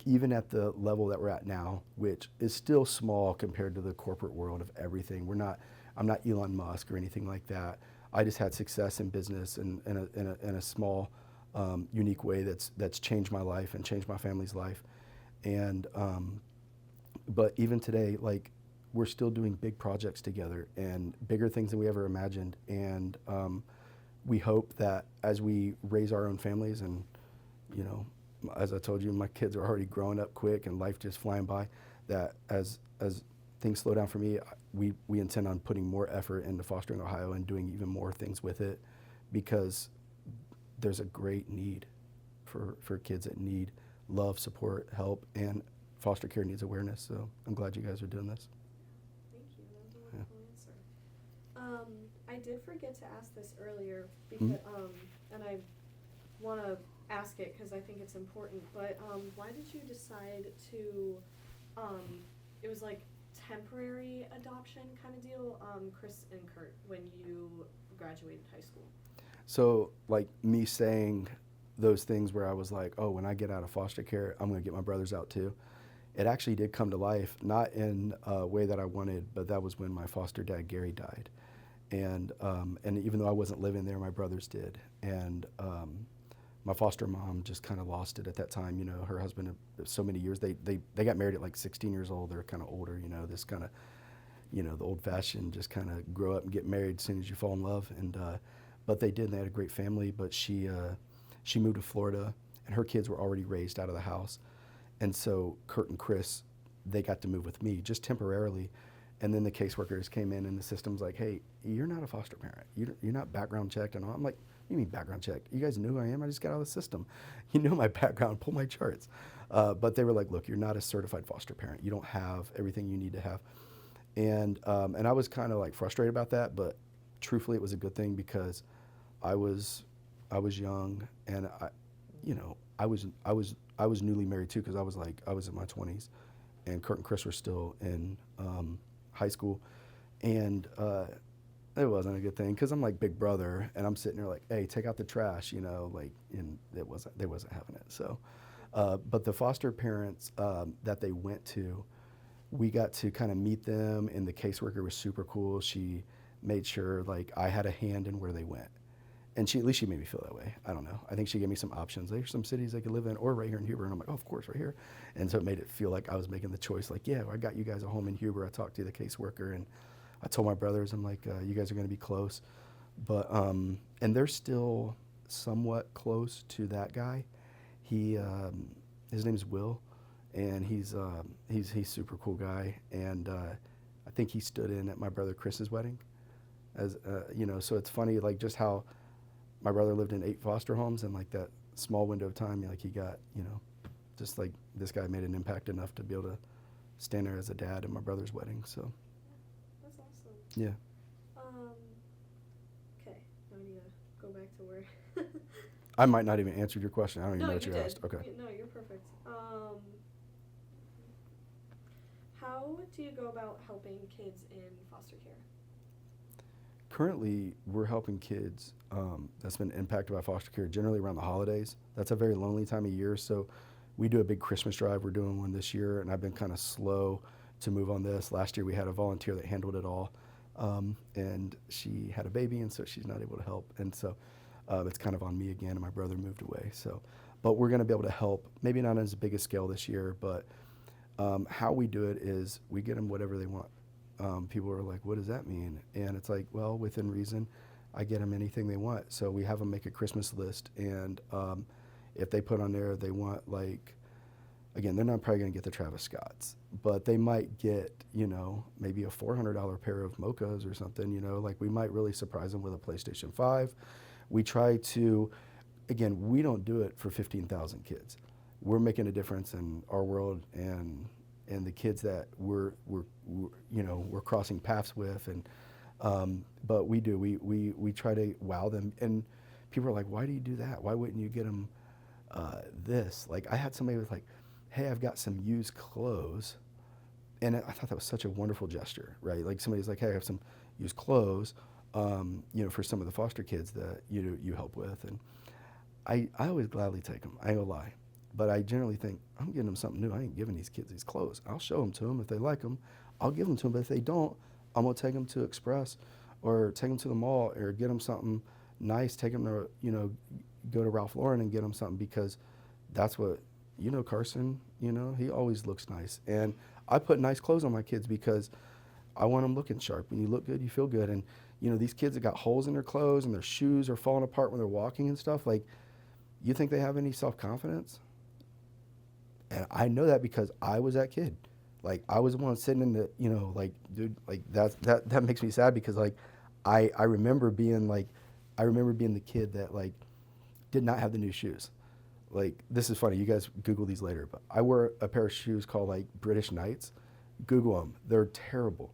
even at the level that we're at now, which is still small compared to the corporate world of everything. I'm not Elon Musk or anything like that. I just had success in business in a small, unique way that's changed my life and changed my family's life. And but even today, like, we're still doing big projects together and bigger things than we ever imagined. And we hope that as we raise our own families, and as I told you, my kids are already growing up quick and life just flying by, that as things slow down for me, we intend on putting more effort into fostering Ohio and doing even more things with it, because there's a great need for kids that need love, support, help, and foster care needs awareness. So I'm glad you guys are doing this. Thank you. That was a wonderful answer. I did forget to ask this earlier, because and I want to ask it because I think it's important. But why did you decide to? It was like temporary adoption kind of deal, Chris and Kurt, when you graduated high school. So like me saying those things where I was like, oh, when I get out of foster care, I'm going to get my brothers out too. It actually did come to life, not in a way that I wanted, but that was when my foster dad, Gary, died. And even though I wasn't living there, my brothers did. And my foster mom just kind of lost it at that time. Her husband, so many years, they got married at like 16 years old. They're kind of older, this kind of, the old fashioned, just kind of grow up and get married as soon as you fall in love. And but they did, and they had a great family. But she moved to Florida, and her kids were already raised out of the house. And so Kurt and Chris, they got to move with me just temporarily. And then the caseworkers came in, and the system's like, hey, you're not a foster parent. You're not background checked and all. I'm like, what do you mean background checked? You guys know who I am? I just got out of the system. You know my background, pull my charts. But they were like, look, you're not a certified foster parent. You don't have everything you need to have. And I was kind of like frustrated about that, but truthfully, it was a good thing, because I was young, and I was newly married too, because I was in my 20s, and Kurt and Chris were still in high school, and it wasn't a good thing, because I'm like big brother, and I'm sitting there like, hey, take out the trash, like, and they wasn't having it. So, but the foster parents that they went to, we got to kind of meet them, and the caseworker was super cool. She made sure like I had a hand in where they went. And at least she made me feel that way. I don't know. I think she gave me some options. There's some cities they could live in, or right here in Huber. And I'm like, oh, of course, right here. And so it made it feel like I was making the choice. Like, yeah, I got you guys a home in Huber. I talked to the caseworker, and I told my brothers, I'm like, you guys are going to be close. But and they're still somewhat close to that guy. He his name's Will, and he's super cool guy, and I think he stood in at my brother Chris's wedding, as so it's funny like just how my brother lived in 8 foster homes, and like that small window of time, like he got just like this guy made an impact enough to be able to stand there as a dad at my brother's wedding. So That's awesome. yeah. Okay, now I need to go back to where. I might not even answer your question. I don't even No, know what you you did. asked. Okay. No, you're perfect. How do you go about helping kids in foster care? Currently, we're helping kids that's been impacted by foster care generally around the holidays. That's a very lonely time of year, so we do a big Christmas drive. We're doing one this year, and I've been kind of slow to move on this. Last year, we had a volunteer that handled it all, and she had a baby, and so she's not able to help. And so it's kind of on me again, and my brother moved away. So, but we're going to be able to help, maybe not on as big a scale this year, but how we do it is we get them whatever they want. People are like, what does that mean? And it's like, well, within reason, I get them anything they want. So we have them make a Christmas list, and if they put on there they want, like, again, they're not probably going to get the Travis Scotts, but they might get, maybe a $400 pair of mochas or something, like we might really surprise them with a PlayStation 5. We try to, again, we don't do it for 15,000 kids. We're making a difference in our world and the kids that we're crossing paths with, and but we do, we try to wow them, and people are like, why do you do that? Why wouldn't you get them this? Like, I had somebody with like, hey, I've got some used clothes, and I thought that was such a wonderful gesture, right? Like somebody's like, hey, I have some used clothes, for some of the foster kids that you help with, and I always gladly take them. I ain't gonna lie. But I generally think, I'm getting them something new. I ain't giving these kids these clothes. I'll show them to them. If they like them, I'll give them to them. But if they don't, I'm going to take them to Express or take them to the mall or get them something nice. Take them to, go to Ralph Lauren and get them something, because that's what, Carson, he always looks nice. And I put nice clothes on my kids because I want them looking sharp. When you look good, you feel good. And, these kids that got holes in their clothes and their shoes are falling apart when they're walking and stuff, like, you think they have any self-confidence? And I know that because I was that kid. Like, I was the one sitting in the, dude, like that makes me sad, because like I remember being the kid that like did not have the new shoes. Like, this is funny. You guys Google these later, but I wear a pair of shoes called like British Knights. Google them. They're terrible.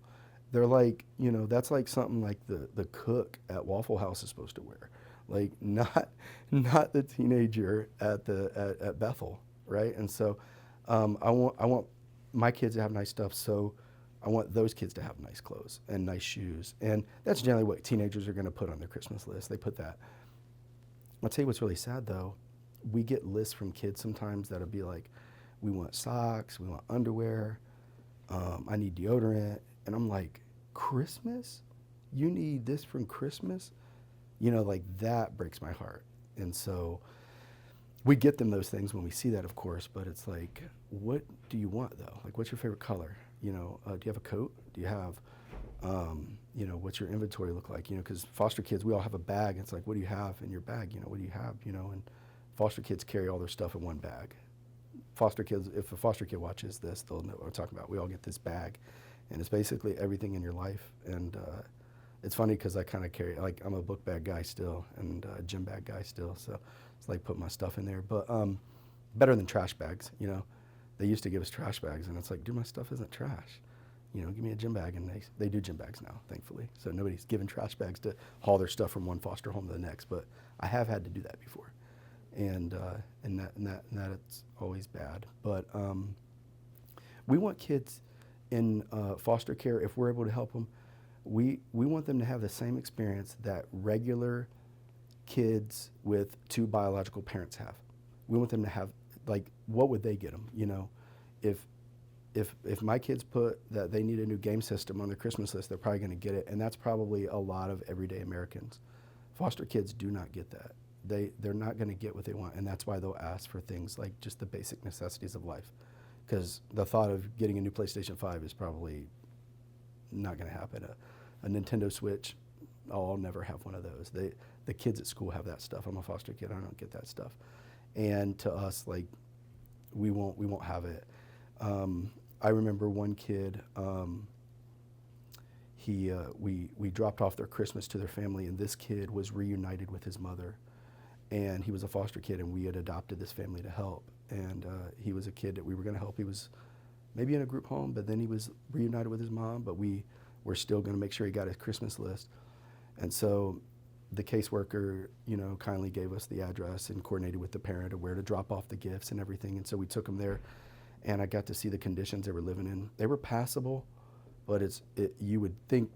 They're like, that's like something like the cook at Waffle House is supposed to wear. Like, not the teenager at Bethel. Right, and so I want my kids to have nice stuff, so I want those kids to have nice clothes and nice shoes, and that's generally what teenagers are going to put on their Christmas list. They put that. I'll tell you what's really sad though. We get lists from kids sometimes that'll be like, we want socks, we want underwear, I need deodorant, and I'm like, Christmas? You need this from Christmas? Like, that breaks my heart, and so. We get them those things when we see that, of course, but it's like, what do you want though? Like, what's your favorite color? Do you have a coat? Do you have, what's your inventory look like? Because foster kids, we all have a bag. It's like, what do you have in your bag? What do you have? And foster kids carry all their stuff in one bag. Foster kids, if a foster kid watches this, they'll know what we're talking about. We all get this bag, and it's basically everything in your life. And it's funny because I kind of carry, like, I'm a book bag guy still and a gym bag guy still, so it's like put my stuff in there. But better than trash bags, They used to give us trash bags, and it's like, dude, my stuff isn't trash. Give me a gym bag, and they do gym bags now, thankfully. So nobody's giving trash bags to haul their stuff from one foster home to the next, but I have had to do that before, and that it's always bad. But we want kids in foster care, if we're able to help them. We want them to have the same experience that regular kids with 2 biological parents have. We want them to have, like, what would they get them? If my kids put that they need a new game system on their Christmas list, they're probably going to get it, and that's probably a lot of everyday Americans. Foster kids do not get that. They're not going to get what they want, and that's why they'll ask for things like just the basic necessities of life, because the thought of getting a new PlayStation 5 is probably not going to happen. A Nintendo Switch, I'll never have one of those. The kids at school have that stuff. I'm a foster kid. I don't get that stuff. And to us, like, we won't have it. I remember one kid. We dropped off their Christmas to their family, and this kid was reunited with his mother, and he was a foster kid, and we had adopted this family to help. And he was a kid that we were going to help. He was maybe in a group home, but then he was reunited with his mom. But we were still going to make sure he got his Christmas list. And so the caseworker, kindly gave us the address and coordinated with the parent of where to drop off the gifts and everything. And so we took him there, and I got to see the conditions they were living in. They were passable, but you would think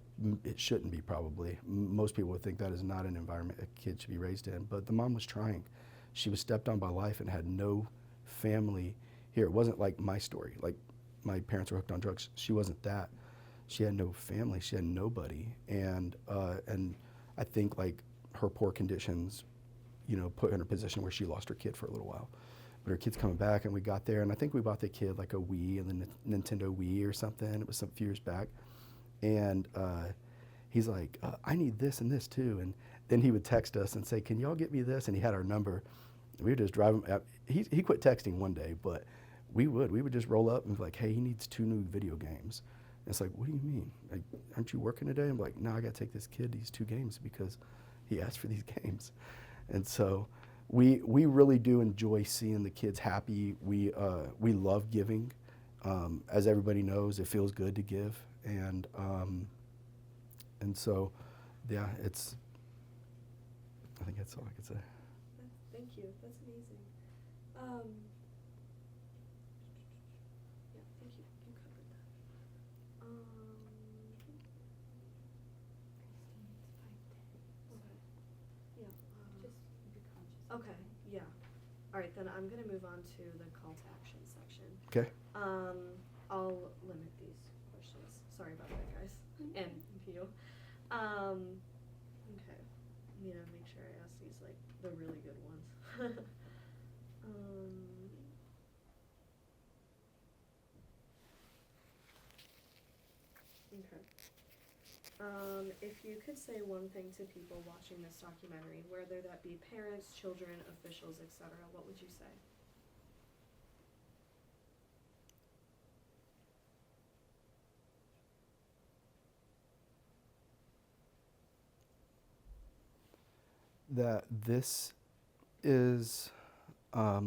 it shouldn't be probably. Most people would think that is not an environment a kid should be raised in. But the mom was trying. She was stepped on by life and had no family here. It wasn't like my story. Like my parents were hooked on drugs. She wasn't that. She had no family. She had nobody. And I think like her poor conditions, put her in a position where she lost her kid for a little while. But her kid's coming back, and we got there, and I think we bought the kid like a Wii and the Nintendo Wii or something. It was some few years back. And he's like, I need this and this too. And then he would text us and say, can y'all get me this? And he had our number. We would just drive him. He quit texting one day, but we would just roll up and be like, hey, he needs 2 new video games. And it's like, what do you mean? Like, aren't you working today? I'm like, no, I got to take this kid these 2 games because he asked for these games. And so we really do enjoy seeing the kids happy. We love giving. As everybody knows, it feels good to give. And so, yeah, I think that's all I could say. Thank you. That's amazing. Yeah, thank you. You covered that. Okay. Yeah. Okay. Yeah. All right. Then I'm gonna move on to the call to action section. Okay. I'll limit these questions. Sorry about that, guys, and you. Okay. Make sure I ask these like the really good ones. Okay. If you could say one thing to people watching this documentary, whether that be parents, children, officials, etc., what would you say? That this is a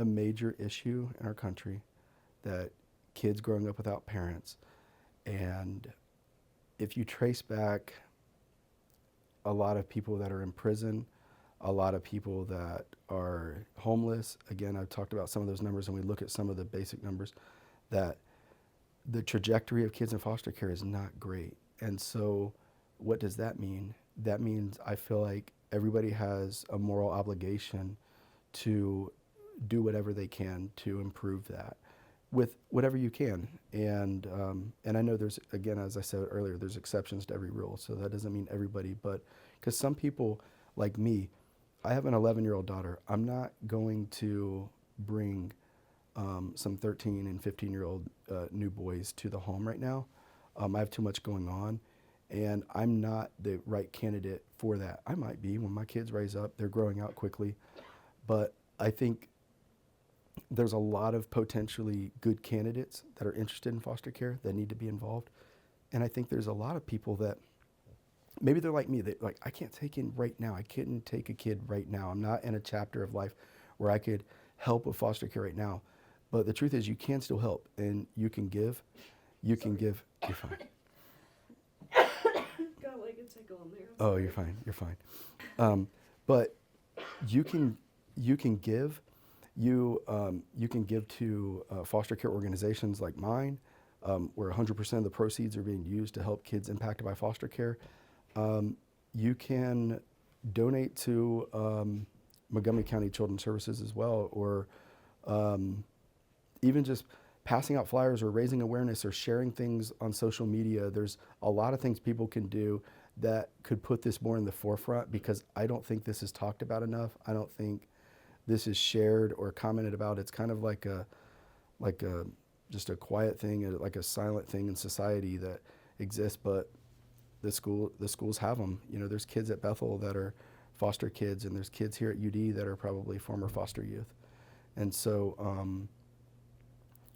major issue in our country, that kids growing up without parents. And if you trace back a lot of people that are in prison, a lot of people that are homeless, again, I've talked about some of those numbers, and we look at some of the basic numbers, that the trajectory of kids in foster care is not great. And so what does that mean? That means I feel like everybody has a moral obligation to do whatever they can to improve that with whatever you can. And I know there's, again, as I said earlier, there's exceptions to every rule. So that doesn't mean everybody, but because some people like me, I have an 11-year-old daughter. I'm not going to bring some 13 and 15-year-old new boys to the home right now. I have too much going on. And I'm not the right candidate for that. I might be when my kids raise up. They're growing out quickly. But I think there's a lot of potentially good candidates that are interested in foster care that need to be involved. And I think there's a lot of people that maybe they're like me. That like, I can't take in right now. I couldn't take a kid right now. I'm not in a chapter of life where I could help with foster care right now. But the truth is you can still help, and you can give. You can give. You're fine. Got like a tickle in there. Oh, you're fine. You're fine. But you can give. You can give to foster care organizations like mine, where 100% of the proceeds are being used to help kids impacted by foster care. You can donate to Montgomery County Children's Services as well, or even just passing out flyers or raising awareness or sharing things on social media. There's a lot of things people can do that could put this more in the forefront, because I don't think this is talked about enough. I don't think this is shared or commented about. It's kind of like just a quiet thing, like a silent thing in society that exists, but the schools have them. There's kids at Bethel that are foster kids, and there's kids here at UD that are probably former foster youth. And so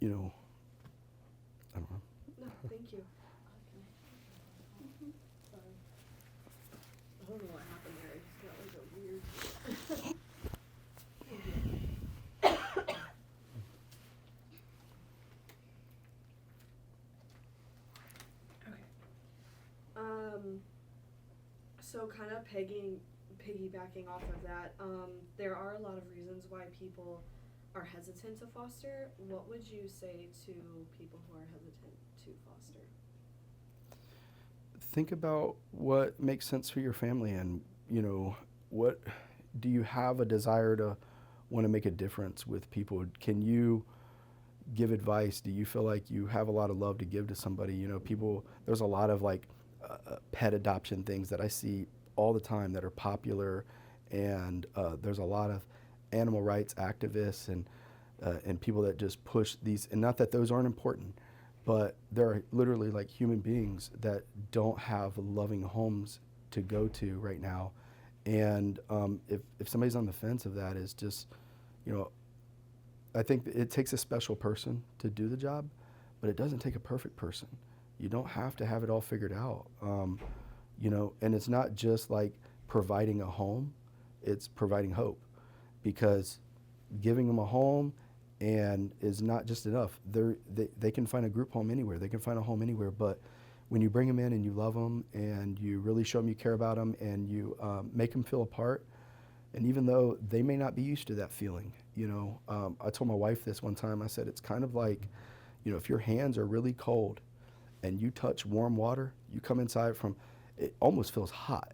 you know, I don't know. No, thank you. Sorry. I don't know what happened there. I just got like a weird. Thank you. Okay. So kind of piggybacking off of that, there are a lot of reasons why people are hesitant to foster. What would you say to people who are hesitant to foster? Think about what makes sense for your family, and you know, what do you have a desire to want to make a difference with people? Can you give advice? Do you feel like you have a lot of love to give to somebody? You know, people, there's a lot of like pet adoption things that I see all the time that are popular, and there's a lot of animal rights activists and people that just push these, and not that those aren't important, but there are literally like human beings that don't have loving homes to go to right now. And if somebody's on the fence of that, is just, you know, I think it takes a special person to do the job, but it doesn't take a perfect person. You don't have to have it all figured out. You know, and it's not just like providing a home, it's providing hope, because giving them a home and is not just enough. They can find a group home anywhere. They can find a home anywhere, but when you bring them in and you love them and you really show them you care about them and you make them feel a part, and even though they may not be used to that feeling, you know, I told my wife this one time. I said, it's kind of like, you know, if your hands are really cold and you touch warm water, you come inside from, it almost feels hot.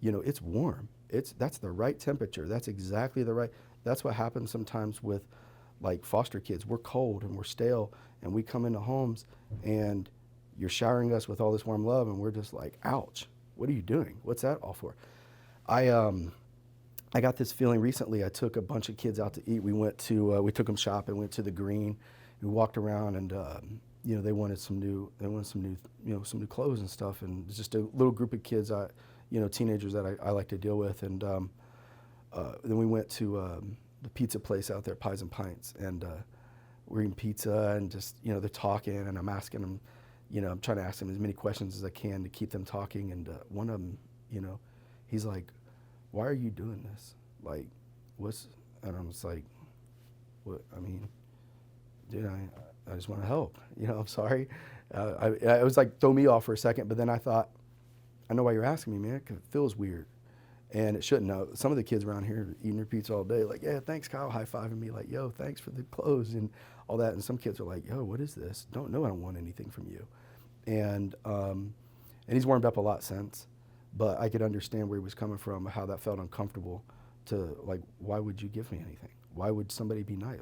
You know, it's warm. That's the right temperature. That's exactly the right. That's what happens sometimes with like foster kids. We're cold and we're stale, and we come into homes and you're showering us with all this warm love, and we're just like, ouch, what are you doing? What's that all for? I got this feeling recently. I took a bunch of kids out to eat. We went to, we took them shopping, went to the Green, we walked around, and you know, they wanted some new, you know, some new clothes and stuff. And it's just a little group of kids, you know, teenagers that I like to deal with. And then we went to the pizza place out there, Pies and Pints, and we're eating pizza, and just, you know, they're talking, and I'm asking them, you know, I'm trying to ask them as many questions as I can to keep them talking. And one of them, you know, he's like, why are you doing this? Like, what's, and I'm just like, what, I mean, dude, I just want to help, you know, I'm sorry. I was like, throw me off for a second, but then I thought, I know why you're asking me, man, because it feels weird. And it shouldn't. Now, some of the kids around here eating their pizza all day, like, yeah, thanks, Kyle, high-fiving me, like, yo, thanks for the clothes and all that. And some kids are like, yo, what is this? I don't want anything from you. And he's warmed up a lot since, but I could understand where he was coming from, how that felt uncomfortable to, like, why would you give me anything? Why would somebody be nice?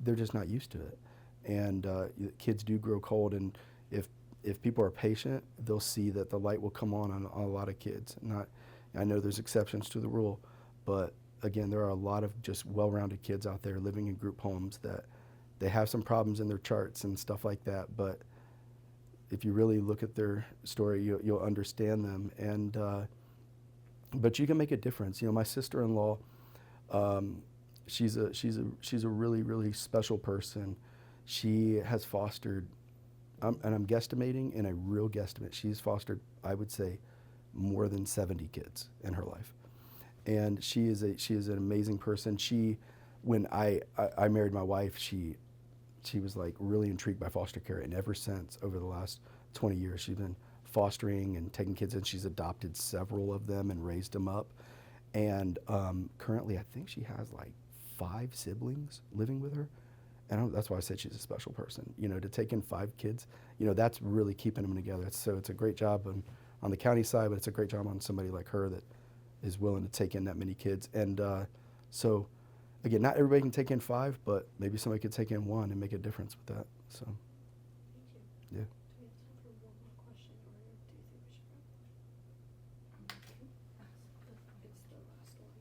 They're just not used to it. And kids do grow cold, and if people are patient, they'll see that the light will come on a lot of kids. I know there's exceptions to the rule, but again, there are a lot of just well-rounded kids out there living in group homes that they have some problems in their charts and stuff like that, but if you really look at their story, you'll understand them. And but you can make a difference. You know, my sister-in-law, she's a really, really special person. She has fostered, and I'm guesstimating, in a real guesstimate, she's fostered, I would say, more than 70 kids in her life. And she is an amazing person. When I married my wife, she was like really intrigued by foster care, and ever since, over the last 20 years, she's been fostering and taking kids in. She's adopted several of them and raised them up. And currently, I think she has like 5 siblings living with her. And that's why I said she's a special person. You know, to take in 5 kids, you know, that's really keeping them together. So it's a great job on the county side, but it's a great job on somebody like her that is willing to take in that many kids. And so, again, not everybody can take in 5, but maybe somebody could take in 1 and make a difference with that. So, Thank you. yeah. Do we have time for one more question, or do you think we should wrap up? It's the last one.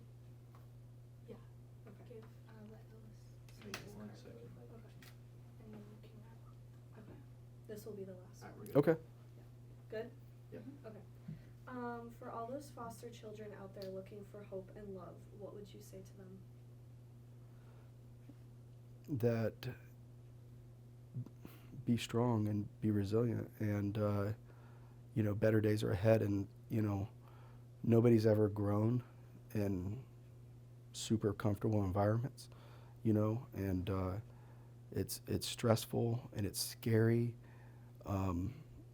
Yeah. Okay. Let Ellis Maybe say his 1 part really second. quick, and then we can wrap up. Okay. This will be the last Alright, one. we're good. Okay. Good? Yep. Okay. For all those foster children out there looking for hope and love, what would you say to them? That be strong and be resilient, and better days are ahead. And nobody's ever grown in super comfortable environments, and it's stressful and it's scary.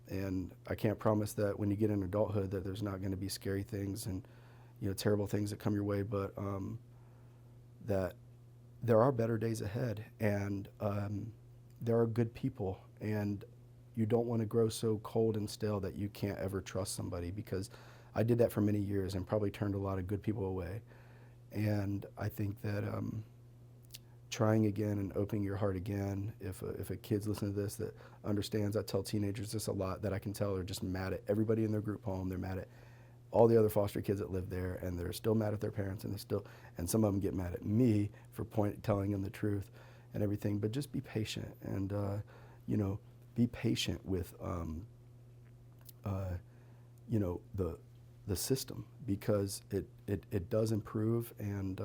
And I can't promise that when you get in adulthood that there's not going to be scary things and terrible things that come your way, but that there are better days ahead, and there are good people, and you don't want to grow so cold and stale that you can't ever trust somebody, because I did that for many years and probably turned a lot of good people away. And I think that trying again and opening your heart again, if a kid's listening to this that understands, I tell teenagers this a lot, that I can tell are just mad at everybody in their group home. They're mad at all the other foster kids that live there, and they're still mad at their parents, and some of them get mad at me for telling them the truth and everything. But just be patient, and be patient with the system, because it does improve, and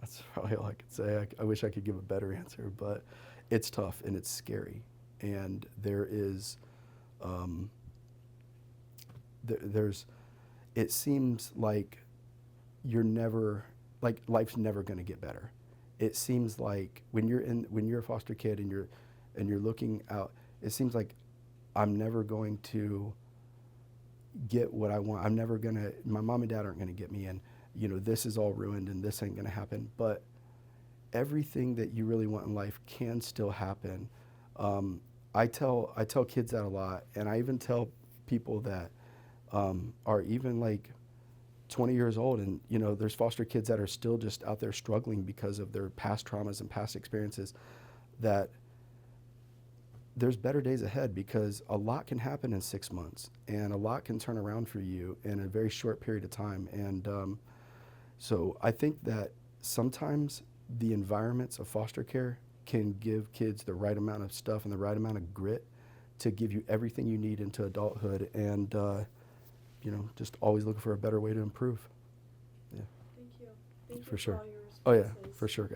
that's probably all I could say. I wish I could give a better answer, but it's tough and it's scary, and there is it seems like life's never going to get better. It seems like when you're a foster kid and you're looking out, it seems like I'm never going to get what I want. My mom and dad aren't going to get me, and this is all ruined and this ain't going to happen. But everything that you really want in life can still happen. I tell kids that a lot, and I even tell people that are even like 20 years old, and there's foster kids that are still just out there struggling because of their past traumas and past experiences, that there's better days ahead, because a lot can happen in 6 months, and a lot can turn around for you in a very short period of time. And so I think that sometimes the environments of foster care can give kids the right amount of stuff and the right amount of grit to give you everything you need into adulthood, and just always looking for a better way to improve. Yeah. Thank you. Thank you For sure. all your Oh yeah, responses. for sure, guys.